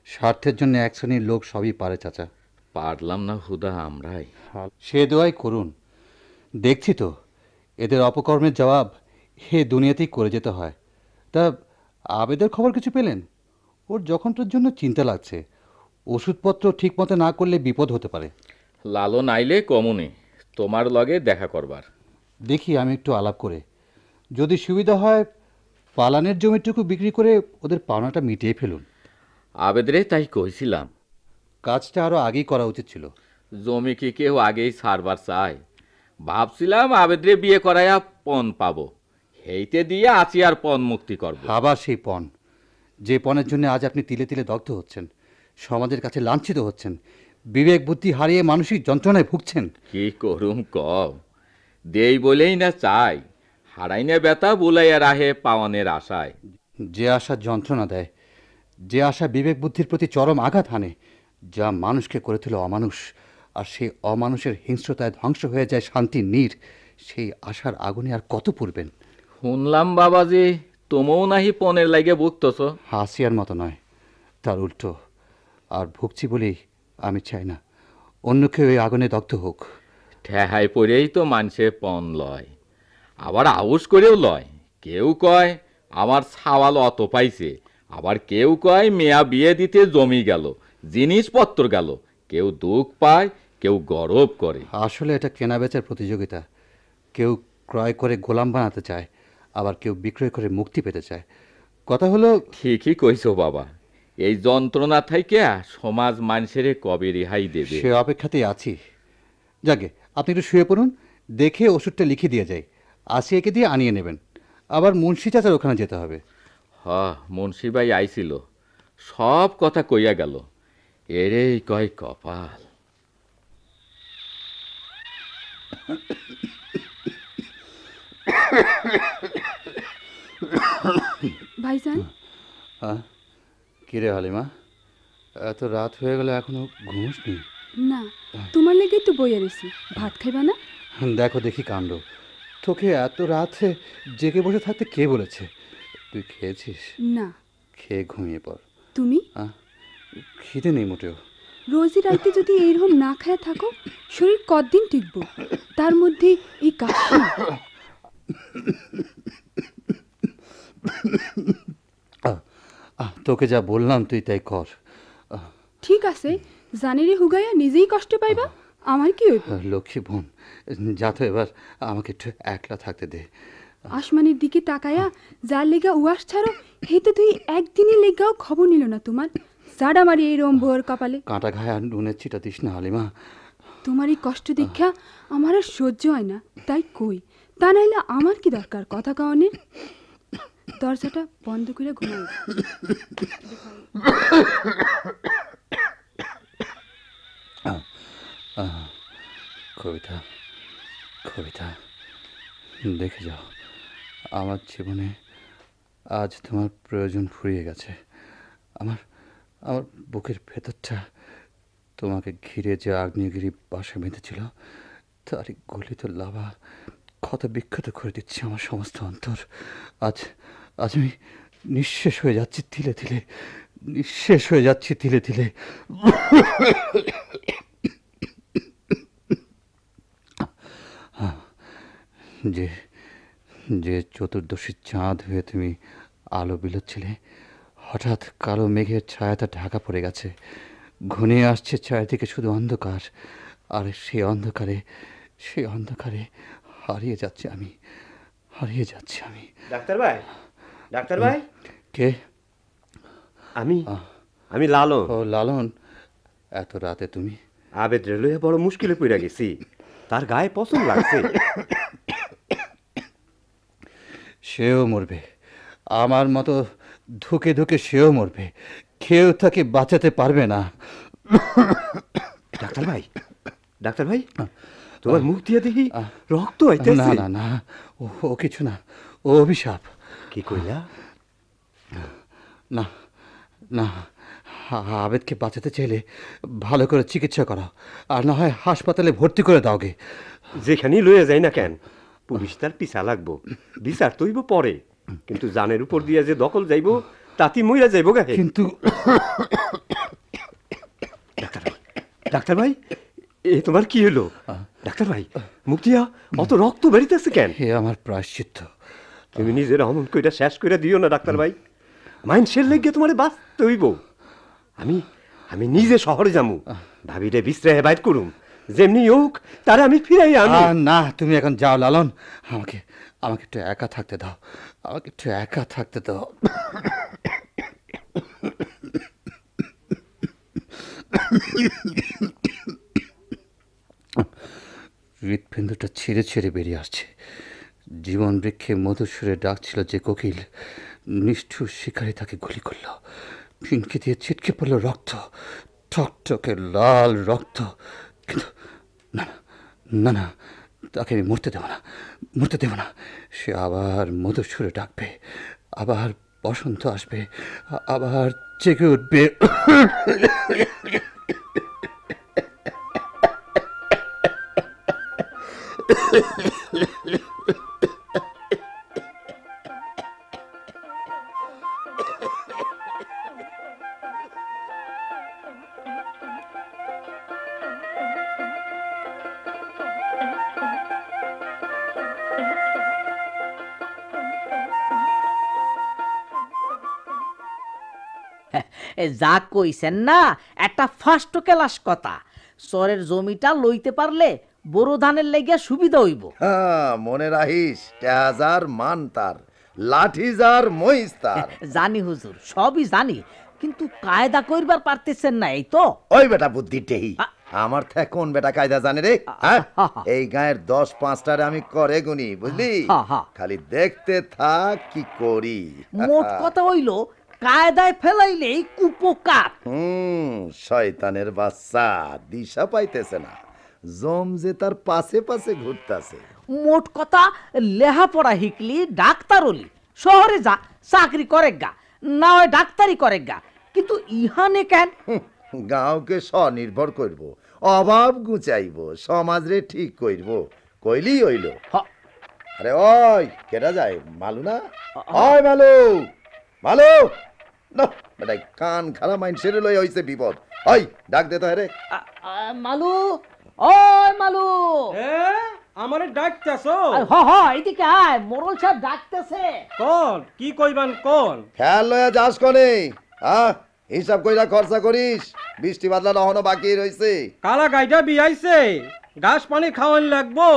স্বার্থের জন্য এক শ্রেণীর লোক সবই পারে চাচা। পারলাম না হুদা আমরাই। সে দোয়াই করুন। দেখছি তো এদের অপকর্মের জবাব হে দুনিয়াতেই করে যেতে হয়। তা আবেদের খবর কিছু পেলেন? ওর যখনটার জন্য চিন্তা লাগছে, ওষুধপত্র ঠিক মতো না করলে বিপদ হতে পারে। লালন আইলে কমুনি, তোমার লগে দেখা করবার। দেখি আমি একটু আলাপ করে, যদি সুবিধা হয় পালানের জমিটুকু বিক্রি করে ওদের পাওনাটা মিটিয়ে ফেলুন। আবেদরে তাই কইছিলাম। কাজটা আরও আগেই করা উচিত ছিল। জমি কি কেউ আগেই ছাড়বার চায়? ভাবছিলাম আবেদরে বিয়ে করাইয়া পণ পাবো, হেইতে দিয়ে আছি আর পণ মুক্তি করব। আবার সেই পণ, যে পণের জন্য আজ আপনি তিলে তিলে দগ্ধ হচ্ছেন, সমাজের কাছে লাঞ্ছিত হচ্ছেন, বিবেক বুদ্ধি হারিয়ে মানসিক যন্ত্রণায় ভুগছেন। কি করুম কও? দেই বলেই না চাই, হারাইনে ব্যথা বুলাইয়া রাহে পাওয়ানের আশায়। যে আশা যন্ত্রণা দেয়, যে আশা বিবেক বুদ্ধির প্রতি চরম আঘাত হানে, যা মানুষকে করে তোলে অমানুষ, আর সেই অমানুষের হিংস্রতায় ধ্বংস হয়ে যায় শান্তির নীড়, সেই আশার আগুনে আর কত পুড়বেন? শুনলাম বাবাজি তোমও নাহি পণের লাগে ভুগতছ। হাসিয়ার মতো নয়, তার উল্টো। আর ভুগছি বলেই আমি চাই না অন্য কেউ এই আগুনে দগ্ধ হোক। ঠেহাই পড়েই তো মানুষে পণ লয়, আবার আউস করেও লয়। কেউ কয় আমার ছাওয়াল অত পাইছে, আবার কেউ কয় মেয়া বিয়ে দিতে জমি গেল, জিনিসপত্র গেল, কেউ দুঃখ পায়, কেউ গরব করে। আসলে এটা কেনাবেচার প্রতিযোগিতা। কেউ ক্রয় করে গোলাম বানাতে চায়, আবার কেউ বিক্রয় করে মুক্তি পেতে চায়। কথা হলো, ঠিকই কইছো বাবা, এই যন্ত্রণা থাইকে সমাজ মানুষের কবে রেহাই দেবে? সে অপেক্ষাতেই আছি। যাকে আপনি একটু শুয়ে পড়ুন, দেখে ওষুধটা লিখে দিয়ে যাই। আসিয়াকে দিয়ে আনিয়ে নেবেন। আবার মুন্সি চাচার ওখানে যেতে হবে। হ, মুন্সি ভাই আইছিল, সব কথা কইয়া গেল। এরেই কয় কপাল। ভাইজান, হ্যাঁ, কিরে হালিমা, এত রাত হয়ে গেল এখনো ঘুমোসনি? না, তোমার লেগেই তো বইয়া রয়েছি। ভাত খাইবা না? দেখো দেখি কাণ্ড, তোকে এত রাতে জেগে বসে থাকতে কে বলেছে? তুই খেয়েছিস? না। খেয়ে ঘুমিয়ে পড়। তুমি? খিদে নেই মোটেও। রোজই রাইতে যদি এইরকম না খায়া থাকো, শরীর কতদিন টিকবো? তার মধ্যে এই কাশি। তোকে যা বললাম তুই তাই কর। ঠিক আছে, জানেরে হুগাইয়া নিজেই কষ্ট পাইবা, আমার কি হইব? লক্ষ্মী বোন, যা তো এবার আমাকে একটু একলা থাকতে দে। আসমানের দিকে তাকায়া যার লেগা উয়াস ছাড়ো, হে তো তুই একদিনের লেগাও খবর নিল না তোমার। জাডা মারি এই রম বউয়ের কপালে। কাঁটা ঘায়ে আর নুনের ছিটা দিস না হালিমা। তোমার এই কষ্ট দেখা আমার আর সহ্য হয় না, তাই কই। তা নাইলে আমার কি দরকার কথা কাওয়ানের? দরজাটা বন্ধ করে ঘুমাই। কবিতা, কবিতা, দেখে যাও, আমার জীবনে আজ তোমার প্রয়োজন ফুরিয়ে গেছে। আমার আমার বুকের ভেতরটা তোমাকে ঘিরে যে আগ্নেয়গিরি বাসা বেঁধেছিল, তারই গলিত লাভা ক্ষত বিক্ষত করে দিচ্ছে আমার সমস্ত অন্তর। আজ আজ আমি নিঃশেষ হয়ে যাচ্ছি তিলে তিলে, নিঃশেষ হয়ে যাচ্ছি তিলে তিলে। যে যে চতুর্দশীর চাঁদ হয়ে তুমি আলো বিলোচ্ছিলে, হঠাৎ কালো মেঘের ছায়াটা ঢাকা পড়ে গেছে। ঘনিয়ে আসছে চারিদিকে শুধু অন্ধকার, আর সেই অন্ধকারে হারিয়ে যাচ্ছি আমি, হারিয়ে যাচ্ছি আমি। ডাক্তার ভাই, ডাক্তার ভাই। কে? আমি লালন। ও লালন, এত রাতে তুমি? আবেদ লইয়া বড় মুশকিলে পড়ে গেছি, তার গায়ে পছন্দ লাগছে। সেও মরবে, আমার মতো ধুকে ধুকে সেও মরবে, কেউ তাকে বাঁচাতে পারবে না। ডাক্তার ভাই, ডাক্তার ভাই, তোমার মুখ দিয়ে দেখি রক্ত হইতেছে। না না না, ও কিছু না, ও অভিশাপ। কি কইলা? না না, আবেদকে বাঁচাতে চাইলে ভালো করে চিকিৎসা করাও, আর না হয় হাসপাতালে ভর্তি করে দাওগে। যেখানেই লইয়া যাই না কেন, পুলিশ তার পিছা লাগবো, বিচার তৈব পরে, কিন্তু জানের উপর দিয়া যে দখল যাইব তাতি মইরা যাইব গায়ে। কিন্তু ডাক্তার ভাই, এ তোমার কি হলো? ডাক্তার ভাই, মুখ দিয়া অত রক্ত বেরিতেছে কেন? হে আমার প্রায়শ্চিত্ত। তুমি নিজের অমন কইরা শেষ করে দিও না ডাক্তার ভাই, মাইন্ডসের লেগে তোমার বাঁচতে হইব। আমি নিজে শহরে যামু, ভাবিরে বিশ্রাহে বাইর করুম, যেমনি হোক তারে আমি ফিরাই আনু। না, তুমি এখন যাও লালন, আমাকে আমাকে একটু একা থাকতে দাও, আমাকে একটু একা থাকতে দাও। হৃৎপিণ্ডটা ছিঁড়ে ছিঁড়ে বেরিয়ে আসছে। জীবন বৃক্ষে মধুসূরে ডাকছিল যে কোকিল, নিষ্ঠুর শিকারী তাকে গুলি করল। ফিনকে দিয়ে ছিটকে পড়ল রক্ত, টকটকে লাল রক্ত। কিন্তু না না না, তাকে আমি মরতে দেব না, মরতে দেব না। সে আবার মধুসূরে ডাকবে, আবার বসন্ত আসবে, আবার জেগে উঠবে। যা কইছেন না একটা ফার্স্ট ক্লাস কথা। চরের জমিটা লইতে পারলে বড় ধানের লেগে সুবিধা হইব। হ্যাঁ, মনে রাখিস টেহাজার মান তার, লাঠি যার মহিষ তার। জানি হুজুর, সবই জানি, কিন্তু কায়দা করবার পারতেছেন না, এই তো। ওই বেটা বুদ্ধি টেহি, আমার থেকে কোন বেটা কায়দা জানে রে? হ্যাঁ, এই গায়ের 10-5টারে আমি করে গুনি, বুঝলি? খালি দেখতে থাক কি করি। মোট কথা হইল কায়দায় ফেলাইলেই কুপোকাত। শয়তানের বাচ্চা দিশা পাইতেছে না, জম যে তার পাশে পাশে ঘুরতাছে। মোট কথা লেহাপড়া হিকলি ডাক্তার হলি, শহরে যা চাকরি করে গা, না হয় ডাক্তারি করে গা, কিন্তু ইহানে কেন? গাঁওকে স্বনির্ভর করব, অভাব গুচাইব, সমাজরে ঠিক করব, কইলি হইল। আরে ওই কেটা যায় মালু না? ওই মালু, মালু না বেটাই কান খারাপ মাইন্ডসেরে লই হইছে বিপদ। ওই ডাক দে তো রে মালু। ওই মালু, আমারে ডাকতেছো? এদিকে আয়, মোরল সাহেব ডাকতেছে। কোন কি কইবান কোন? খেয়াল লয়া যাস কোনে? হিসাব কইরা খরচা করিস, বৃষ্টি বাদলা নহনো বাকি রইছে। কালা গাইডা বিয়াইছে, ঘাস পানি খাওয়ান লাগবো।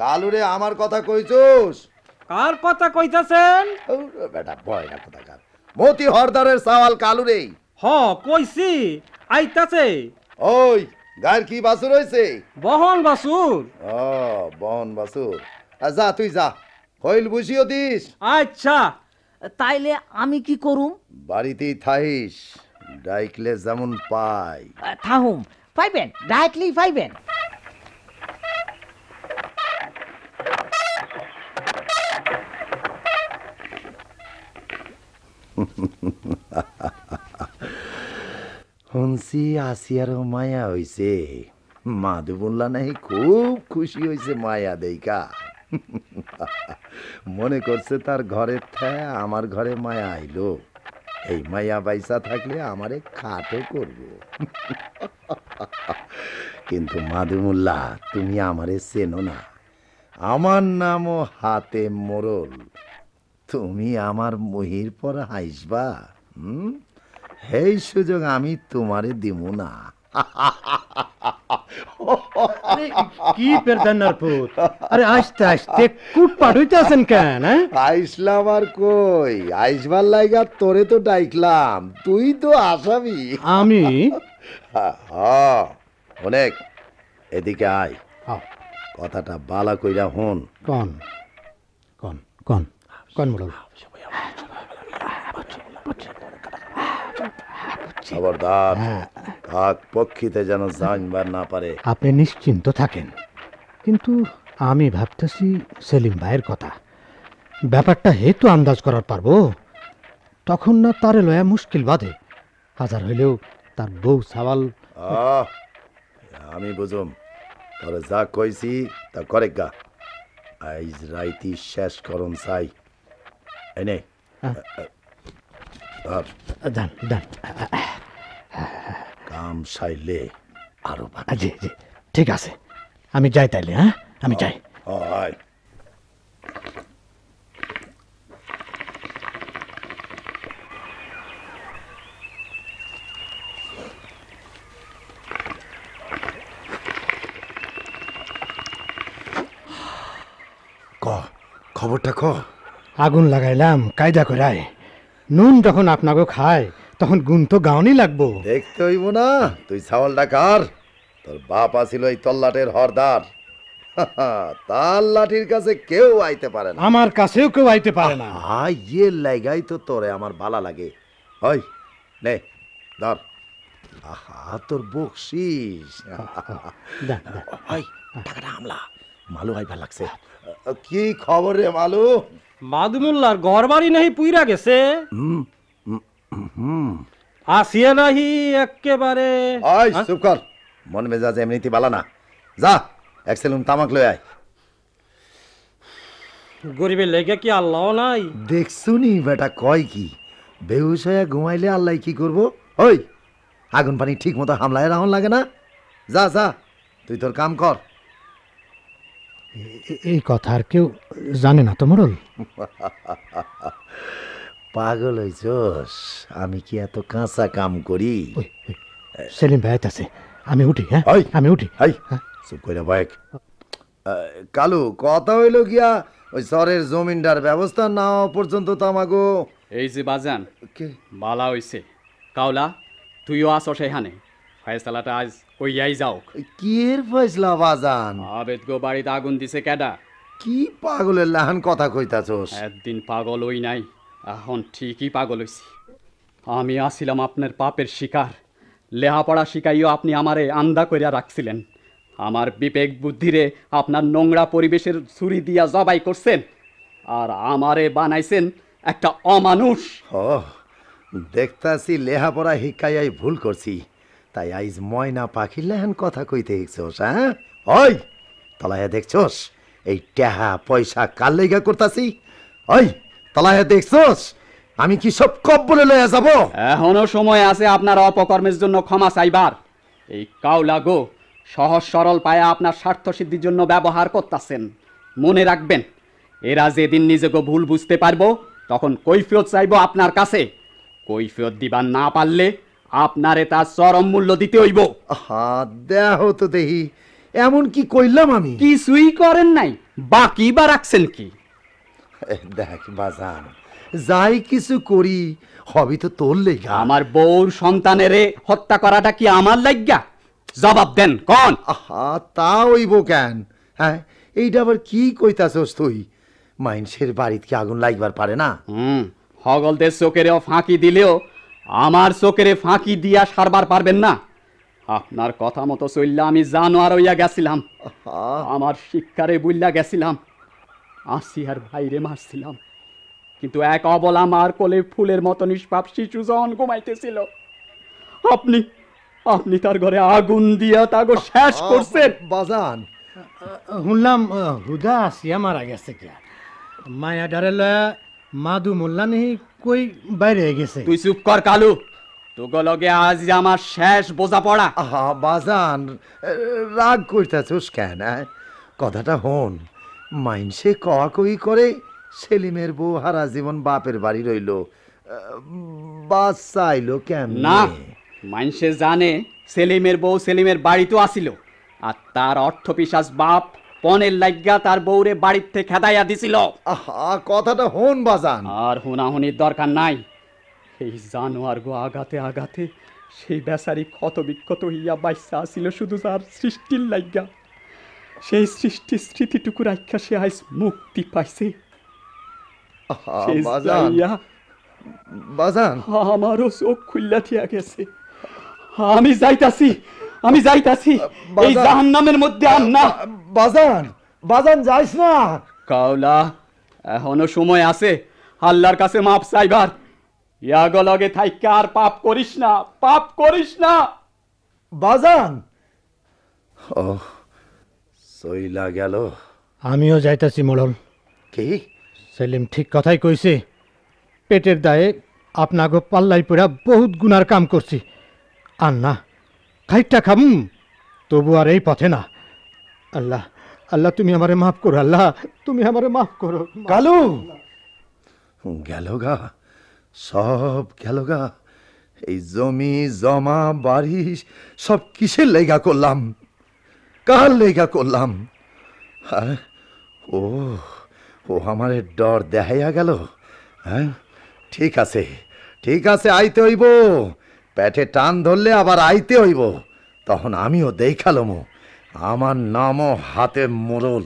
কালুরে আমার কথা কইছস? কার কথা কইতাছেন? বেটা বয়রা কথা কার, মতি হরদারের সওয়াল কালুরে। হ কইছি, আইতাছে। ওই গায়ের কি বাসুর হইছে? বহন বাসুর। ও বহন বাসুর, যা তুই যা, হইল বুঝিও দিস। আচ্ছা, তাইলে আমি কি করুম? বাড়িতেই থাইস, ডাইকলে যেমন পাই থাহুম, পাইবেন, ডাইরেক্টলি পাইবেন। শুনছি আসিয়ারও মায়া হইছে, মাধু বললা নাহি খুব খুশি হইছে মায়া দেইকা। মনে করছে তার ঘরের থেকে আমার ঘরে মায়া আইলো, এই মায়া বাইসা থাকলে আমারে খাটো করব। কিন্তু মাধু মোল্লা, তুমি আমারে চেনো না, আমার নামও হাতে মোরল। তুমি আমার মহির পর হাসবা, এই সুযোগ আমি তোমারে দিমু না। কি পেরদান্নার পুত, আরে আস্তে আস্তে কুট পাড়ুইতে আছেন কেন? আইসলাম আর কই, আইসবার লাইগা তোরে তো ডাইকলাম, তুই তো আসামি। আমি অনেক এদিকে আয়, কথাটা বালা কইরা হন। কন কন কন কন মোড়ল। খবরদার, কাক পক্ষীতে যেন জানবার না পারে। আপনি নিশ্চিন্ত থাকেন, কিন্তু আমি ভাবতেছি সেলিম ভাইয়ের কথা। ব্যাপারটা হেতু আন্দাজ করার পারবো, তখন না তারে লয়া মুশকিল বাঁধে। হাজার হইলেও তার বউ সওয়াল। আমি বুঝুম, তবে যা কইছি তা করে গা। আইজ রাইতি শেষ করন চাই। এনে দান দান কাম সাইলে আরো জি জি ঠিক আছে, আমি যাই তাইলে। হ্যাঁ, আমি যাই। খবরটা ক। আগুন লাগাইলাম কায়দা করায়, নুন যখন আপনাকে খায় তখন গুণ তো গাওনি লাগবো। দেখতে হইব না তুই ছাওয়ালটা কার? তোর বাপ আছিল এই তল্লাটের হরদার, তার লাঠির কাছে কেউ আইতে পারে না। আমার কাছেও কেউ আইতে পারে না। ইয়ে লাগাই তো তোরে আমার ভালো লাগে। ওই নে ধর, আহা তোর বকশিস। টাকাটা আমলা মালু আইবার লাগছে। কি খবর রে মালু? মাদুমুল্লার ঘর বাড়ি নাহি পুইরা গেছে, আসিয়া নাহি একেবারে। চুপ কর, মন মেজাজ এমনিতে বালা না। যা এক সেলুন তামাক লই আয়। গরিবের লেগে কি আল্লাহ নাই? দেখছুনি বেটা কয় কি, বেহুশ হয়ে ঘুমাইলে আল্লাহ কি করবো? ওই আগুন পানি ঠিক মতো হামলায় রাহন লাগে না? যা যা তুই তোর কাম কর। এই কথা আর কেউ জানে না তো মোড়ল? পাগল হইছস? আমি কি এত কাঁচা কাম করি? সেলিম ভাই আছে, আমি উঠি। হ্যাঁ আমি উঠি। চুপ কইরা বাইক। কালু, কথা হইল গিয়া ওই সরের জমিনদার ব্যবস্থা না হওয়া পর্যন্ত তো আমাগো। এই যে বাজান বালা হইছে, কাউলা তুইও আসস এখানে, ফয়সালাটা আজ কইয়াই যাও। কি এর ফয়সলা বাজান? আবেদ গো বাড়িতে আগুন দিছে কেডা? কি পাগলের লাহান কথা কইতাছস? একদিন পাগল হই নাই, এখন ঠিকই পাগল হইছি। আমি আসিলাম আপনার পাপের শিকার। লেহাপড়া শিখাইও আপনি আমারে আন্দা কইরা রাখছিলেন। আমার বিবেক বুদ্ধিরে আপনার নোংরা পরিবেশের ছুরি দিয়া জবাই করছেন, আর আমারে বানাইছেন একটা অমানুষ। দেখতাছি লেহাপড়া শিক্ষাই ভুল করছি, তাই আইজ ময়না পাখির লেহান কথা কইতে শিখছস। হ্যাঁ ওই তলায় দেখছস এই টেহা পয়সা কার লেগা করতাছি? ওই তলায় দেখছস আমি কি সব কব্বলে লইয়া যাব? এখনো সময় আছে আপনার অপকর্মের জন্য ক্ষমা চাইবার। এই কাউলা গো সহজ সরল পায়া আপনার স্বার্থ সিদ্ধির জন্য ব্যবহার করতেছেন। মনে রাখবেন, এরা যেদিন নিজেকে ভুল বুঝতে পারবো তখন কৈফিয়ত চাইবো আপনার কাছে। কৈফিয়ত দিবার না পারলে আপনারে তার চরম মূল্য দিতে হইব। দেহ তো দেহি এমন কি কইলাম আমি? কিছুই করেন নাই, বাকি বা রাখছেন কি? দেখ বাজান, যাই কিছু করি হবি তো তোর লেগা। আমার বউর সন্তানেরে হত্যা করাটা কি আমার লাগিয়া? জবাব দেন কোন? তা হইব কেন? হ্যাঁ এইটা আবার কি কইতাছস তুই? মাইনসের বাড়িতে কি আগুন লাগবার পারে না? হগলদের চোখেরেও ফাঁকি দিলেও আমার চোখেরে ফাঁকি দিয়া সারবার পারবেন না। আপনার কথা মতো চললে আমি জানোয়ার হইয়া গেছিলাম, আমার শিক্ষারে বুইল্লা গেছিলাম, আসিয়ার ভাইরে মারছিলাম। কিন্তু এক অবলা মার কোলে ফুলের মতো নিষ্পাপ শিশু যখন ঘুমাইতেছিল, আপনি আপনি তার ঘরে আগুন দিয়া তাগো শেষ করছেন। বাজান শুনলাম হুদা আসিয়া মারা গেছে কে? মায়া ডারে লয়া মাদু মোল্লা নেই কই বাইরে গেছে। তুই চুপ কর কালু, তোগো লগে আজ আমার শেষ বোঝা পড়া। বাজান রাগ করতেছস কেন? কথাটা হন, মাইনসে কয়া কই করে সেলিমের বউ হারা জীবন বাপের বাড়ি রইল, বাচ্চা আইলো কেমন? না, মাইনসে জানে সেলিমের বউ সেলিমের বাড়িতেও আসিল, আর তার অর্থ পিশাচ বাপ পনের লাগিয়া তার বউরে বাড়িতে খেদাইয়া দিছিল। কথাটা হন বাজান। আর হুনাহুনির দরকার নাই। এই জানোয়ার গো আগাতে আগাতে সেই বেচারি ক্ষত বিক্ষত হইয়া বাইসা আসিল শুধু তার সৃষ্টির লাগিয়া। সেই সৃষ্টির স্মৃতিটুকু রাখা সে আজ মুক্তি পাইছে। বাজান আমারও চোখ খুল্লা থিয়া গেছে। আমি যাইতাছি, আমি যাইতাছি এই জাহান্নামের মধ্যে। আর না বাজান, বাজান যাইস না। কাউলা, এখনো সময় আছে আল্লাহর কাছে মাপ চাইবার। ইয়াগো লগে থাইকা আর পাপ করিস না, পাপ করিস না বাজান। ও সইলা গেল। আমিও যাইতাছি মোড়ল। কি? সেলিম ঠিক কথাই কইছে। পেটের দায়ে আপনাগো পাল্লাই পড়া বহুত গুনার কাম করছি। আর না খাইটা খামু, তবু আর এই পথে না। আল্লাহ, আল্লাহ তুমি আমারে মাফ করো। আল্লাহ তুমি আমারে মাফ করো। কালু গেল গা, সব গেল গা। এই জমি জমা বাড়ি সব কিসের লেগা করলাম, কার লেগা করলাম? ও ও আমারে ডর দেখাইয়া গেল। হ্যাঁ ঠিক আছে, ঠিক আছে, আইতে হইব। পেটে টান ধরলে আবার আইতে হইব, তখন আমিও দেখালম আমার নামও হাতে মোড়ল।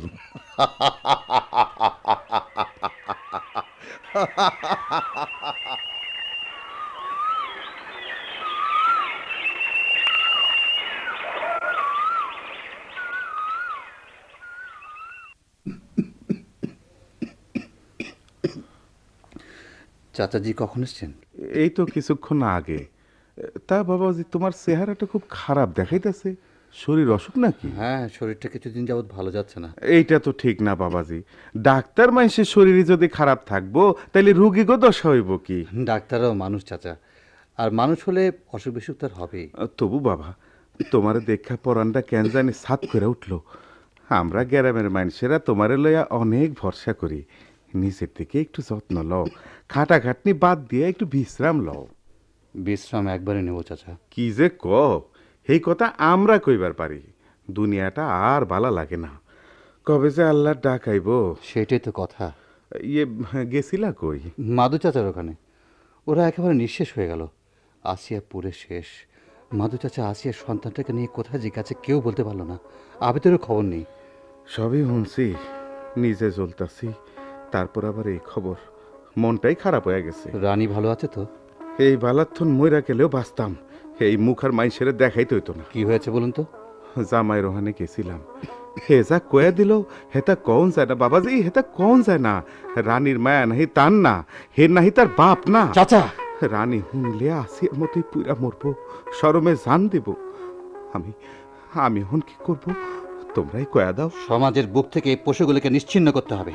চাচাজি কখন এসছেন? এই তো কিছুক্ষণ আগে। তা বাবাজি, তোমার চেহারাটা খুব খারাপ দেখাইতেছে, শরীর অসুখ নাকি? হ্যাঁ, শরীরটা কিছুদিন যাবৎ ভালো যাচ্ছে না। এইটা তো ঠিক না বাবাজি। ডাক্তার মানুষের শরীরে যদি খারাপ থাকবো তাহলে রুগীগো দশা হইব কি? ডাক্তারও মানুষ চাচা, আর মানুষ হলে অসুখ বিসুখ তার হবেই। তবু বাবা, তোমার দেখা পরানটা কেন জানি সাত করে উঠলো। আমরা গ্রামের মানুষেরা তোমারে লইয়া অনেক ভরসা করি, নিচের থেকে একটু যত্ন লও, খাটাখাটনি বাদ দিয়ে একটু বিশ্রাম লও। বিশ্রাম একবারে নেব চাচা। কি যে কও, এই কথা আমরা কইবার পারি, দুনিয়াটা আর ভালো লাগে না। কবে যে আল্লাহর ডাক আইব। সেটাই তো কথা। ইয়ে, গেছিলা কই? মাদু চাচার ওখানে। ওরা একেবারে নিঃশেষ হয়ে গেল। আসিয়া পুরে শেষ। মাদু চাচা আসিয়ার সন্তানটাকে নিয়ে কোথায় জিজ্ঞাসা কেউ বলতে পারলো না। আবেদেরও খবর নেই। সবই শুনছি, নিজে জ্বলতাছি, তারপর আবার এই খবর, মনটাই খারাপ হয়ে গেছে। রানী ভালো আছে তো? এই বালাথন মইরা গেলেও বাঁচতাম, এই মুখ আর মাইসের দেখাইতে হইতো না। কি হয়েছে বলুন তো? জামাই রোহানে গেছিলাম, হে যা কয়ে দিল হেতা কন যায় না বাবাজি, হেতা কন যায় না। রানীর মায়া নাহি তার না, হে নাহি তার বাপ না। চাচা, রানী হুনলে আসিয়ার মতোই পুরা মরবো, শরমে জান দেব। আমি আমি এখন কি করব, তোমরাই কয়া দাও। সমাজের বুক থেকে এই পশুগুলোকে নিশ্চিহ্ন করতে হবে,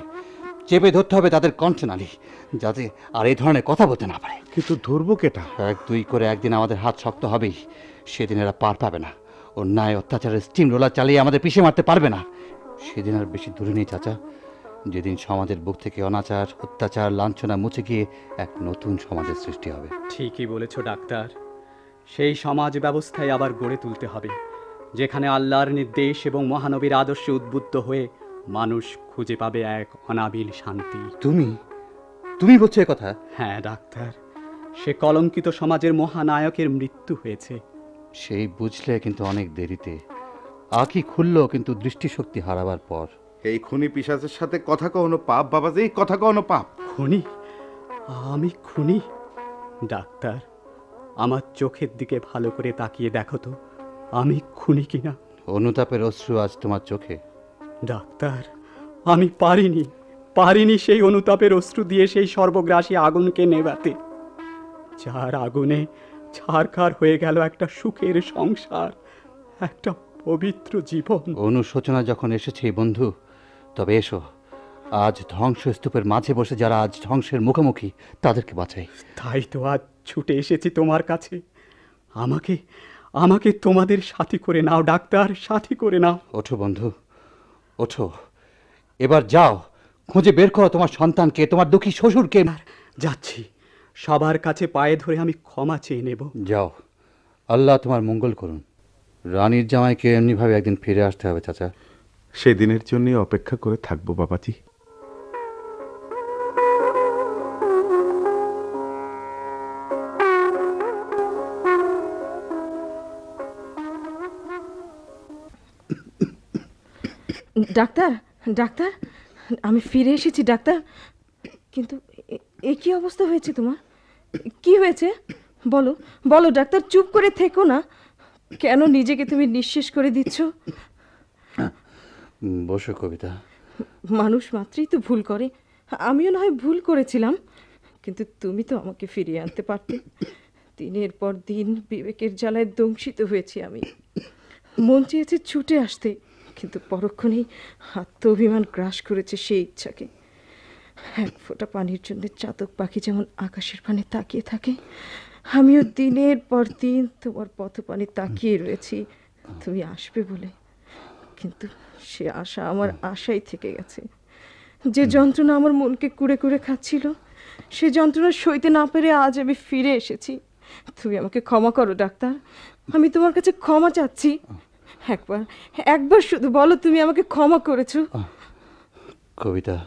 চেপে ধরতে হবে তাদের কণ্ঠনালী, যাতে আর এই ধরনের কথা বলতে না পারে। কিন্তু ধরবো কেটা? এক দুই করে একদিন আমাদের হাত শক্ত হবেই, সেদিন এরা পার পাবে না। অন্যায় অত্যাচারের স্টিম রোলার চালিয়ে আমাদের পিছিয়ে মারতে পারবে না। সেদিন আর বেশি দূরে নেই চাচা, যেদিন সমাজের বুক থেকে অনাচার, অত্যাচার, লাঞ্ছনা মুছে গিয়ে এক নতুন সমাজের সৃষ্টি হবে। ঠিকই বলেছ ডাক্তার, সেই সমাজ ব্যবস্থায় আবার গড়ে তুলতে হবে, যেখানে আল্লাহর নির্দেশ এবং মহানবীর আদর্শে উদ্বুদ্ধ হয়ে মানুষ খুঁজে পাবে এক অনাবিল শান্তি। তুমি বলছো এ কথা? হ্যাঁ ডাক্তার, সে কলঙ্কিত সমাজের মহানায়কের মৃত্যু হয়েছে। সেই বুঝলে কিন্তু অনেক দেরিতে। আঁখি খুলল কিন্তু দৃষ্টিশক্তি হারাবার পর। এই খুনি পিশাচের সাথে কথা কওনো পাপ বাবাজি, কথা কওনো পাপ। খুনি? আমি খুনি? ডাক্তার, আমার চোখের দিকে ভালো করে তাকিয়ে দেখো তো, আমি খুনি কিনা। অনুতাপের অশ্রু আজ তোমার চোখে। ডাক্তার, আমি পারিনি সেই অনুতাপের অশ্রু দিয়ে সেই সর্বগ্রাসী আগুনকে নেভাতে, যার আগুনে ছারখার হয়ে গেল একটা সুখের সংসার, একটা পবিত্র জীবন। অনুশোচনা যখন এসেছে বন্ধু, তবে এসো, আজ ধ্বংসস্তূপের মাঝে বসে যারা আজ ধ্বংসের মুখোমুখি, তাদেরকে বাঁচাই। তাই তো আজ ছুটে এসেছি তোমার কাছে। আমাকে তোমাদের সাথী করে নাও ডাক্তার, সাথী করে নাও। ওঠো বন্ধু, ওঠো, এবার যাও, খুঁজে বের করো তোমার সন্তানকে, তোমার দুঃখী শ্বশুরকে। যাচ্ছি, সবার কাছে পায়ে ধরে আমি ক্ষমা চেয়ে নেব। যাও, আল্লাহ তোমার মঙ্গল করুন। রানীর জামাইকে এমনিভাবে একদিন ফিরে আসতে হবে চাচা। সেদিনের জন্য অপেক্ষা করে থাকবো বাবাজি। ডাক্তার, ডাক্তার, আমি ফিরে এসেছি ডাক্তার। কিন্তু এ কি অবস্থা হয়েছে তোমার? কি হয়েছে বলো, বলো ডাক্তার, চুপ করে থেকো না। কেন নিজেকে তুমি নিঃশেষ করে দিচ্ছ? বসো কবিতা। মানুষ মাত্রই তো ভুল করে, আমিও না হয় ভুল করেছিলাম, কিন্তু তুমি তো আমাকে ফিরিয়ে আনতে পারতে। দিনের পর দিন বিবেকের জ্বালায় দংশিত হয়েছি আমি। মন চেয়েছে ছুটে আসতে, কিন্তু পরক্ষণেই আত্মঅভিমান গ্রাস করেছে সেই ইচ্ছাকে। এক ফোঁটা পানির জন্য চাতক পাখি যেমন আকাশের পানে তাকিয়ে থাকে, আমিও দিনের পর দিন তোমার পথপানে তাকিয়ে রয়েছি তুমি আসবে বলে। কিন্তু সে আশা আমার আশাই থেকে গেছে। যে যন্ত্রণা আমার মনকে কুড়ে কুড়ে খাচ্ছিল, সে যন্ত্রণা সইতে না পেরে আজ আমি ফিরে এসেছি। তুমি আমাকে ক্ষমা করো ডাক্তার, আমি তোমার কাছে ক্ষমা চাচ্ছি। একবার শুধু বলো তুমি আমাকে ক্ষমা করেছো। কবিতা,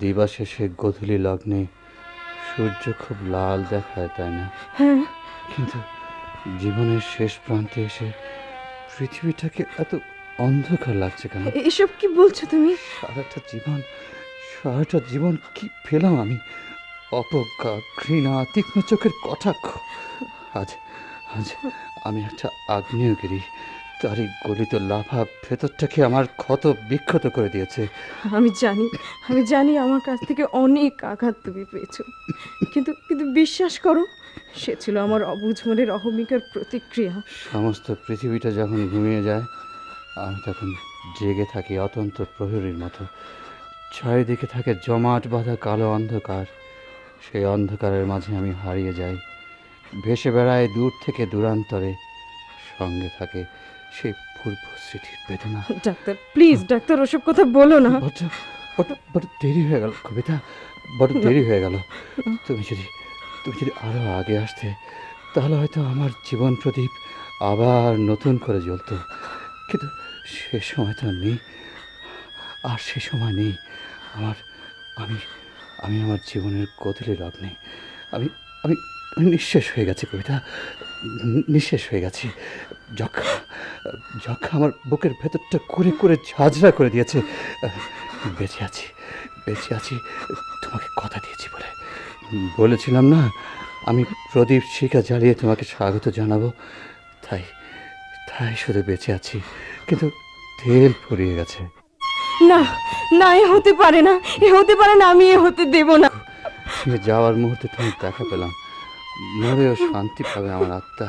দিবা শেষে গধূলি লগ্নে সূর্য খুব লাল দেখায়, তাই না? হ্যাঁ। কিন্তু জীবনের শেষ প্রান্তে এসে পৃথিবীটাকে এত অন্ধকার লাগছে কেন? এসব কি বলছো তুমি? সারাটা জীবন কি পেলাম আমি? অপজ্ঞা, ঘৃণা, তীক্ষ্ণ চোখের কটাক্ষ। আজ আজ আমি একটা আগ্নেয়গিরি, তারই গলিত লাভা ভেতরটাকে আমার ক্ষত বিক্ষত করে দিয়েছে। আমি জানি আমার কাছ থেকে অনেক আঘাত তুমি পেয়েছো, কিন্তু বিশ্বাস করো, সে ছিল আমার অবুঝ মনের অহমিকার প্রতিক্রিয়া। সমস্ত পৃথিবীটা যখন ঘুমিয়ে যায়, আমি তখন জেগে থাকি অতন্ত প্রহরীর মতো। চারিদিকে থাকে জমাট বাঁধা কালো অন্ধকার। সেই অন্ধকারের মাঝে আমি হারিয়ে যাই, ভেসে বেড়ায় দূর থেকে দূরান্তরে। সঙ্গে থাকে সেই পূর্ব স্মৃতির বেদনা। ডাক্তার প্লিজ, ডাক্তার ওসব কথা বলো না। বড় দেরি হয়ে গেল কবিতা, বড় দেরি হয়ে গেল। তুমি যদি আরো আগে আসতে তাহলে হয়তো আমার জীবন প্রদীপ আবার নতুন করে জ্বলতো। কিন্তু সে সময় তো নেই, আর সে সময় নেই। আমি আমার জীবনের গতিলে লগ্নে আমি আমি নিঃশেষ হয়ে গেছি কবিতা, নিঃশেষ হয়ে গেছি। যক্ষা আমার বুকের ভেতরটা করে ঝাঁঝরা করে দিয়েছে। বেঁচে আছি তোমাকে কথা দিয়েছি বলে। বলেছিলাম না আমি প্রদীপ শিখা জ্বালিয়ে তোমাকে স্বাগত জানাবো, তাই শুধু বেঁচে আছি, কিন্তু তেল ফুরিয়ে গেছে। না না, এ হতে পারে না, আমি এ হতে দেব না। যাওয়ার মুহূর্তে তুমি দেখা পেলাম, মরেও শান্তি পাবে আমার আত্মা।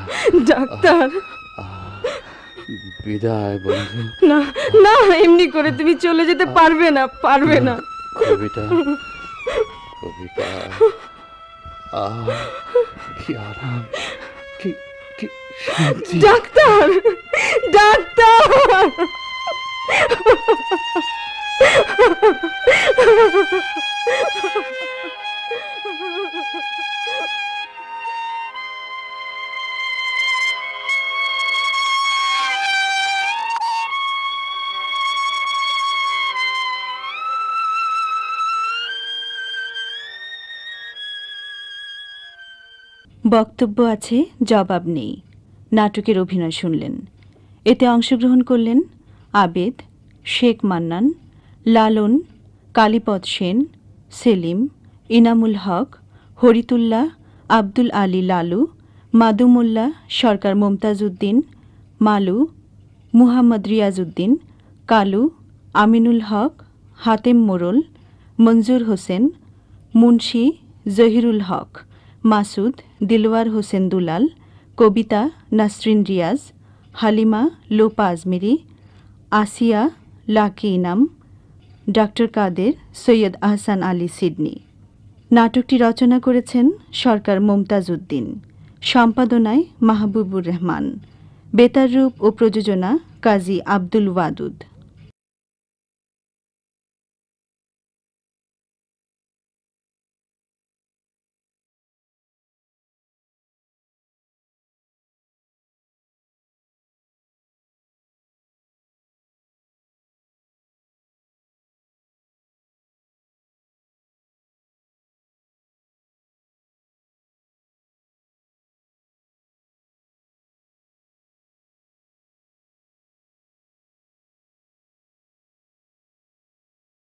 ডাক্তার, বিদায় বন্ধু। না না, এমনি করে তুমি চলে যেতে পারবে না। কবিতা, কি আরাম, কি শান্তি। ডাক্তার। বক্তব্য আছে, জবাব নেই নাটকের অভিনয় শুনলেন। এতে অংশগ্রহণ করলেন আবেদ, শেখ মান্নান, লালন, কালীপদ সেন, সেলিম, ইনামুল হক, হরিতুল্লাহ, আব্দুল আলী লালু, মাদুমুল্লাহ, সরকার মমতাজ উদ্দিন, মালু, মুহাম্মদ রিয়াজউদ্দিন, কালু, আমিনুল হক, হাতেম মোরল, মঞ্জুর হোসেন, মুন্সি, জহিরুল হক, মাসুদ, দিলওয়ার হোসেন দুলাল, কবিতা, নাসরিন রিয়াজ, হালিমা, লোপা আজমিরি, আসিয়া, লাকি ইনাম, ডক্টর কাদের, সৈয়দ আহসান আলী সিডনি। নাটকটি রচনা করেছেন সরকার মমতাজ উদ্দিন, সম্পাদনায় মাহবুবুর রহমান, বেতার রূপ ও প্রযোজনা কাজী আব্দুল ওয়াদুদ।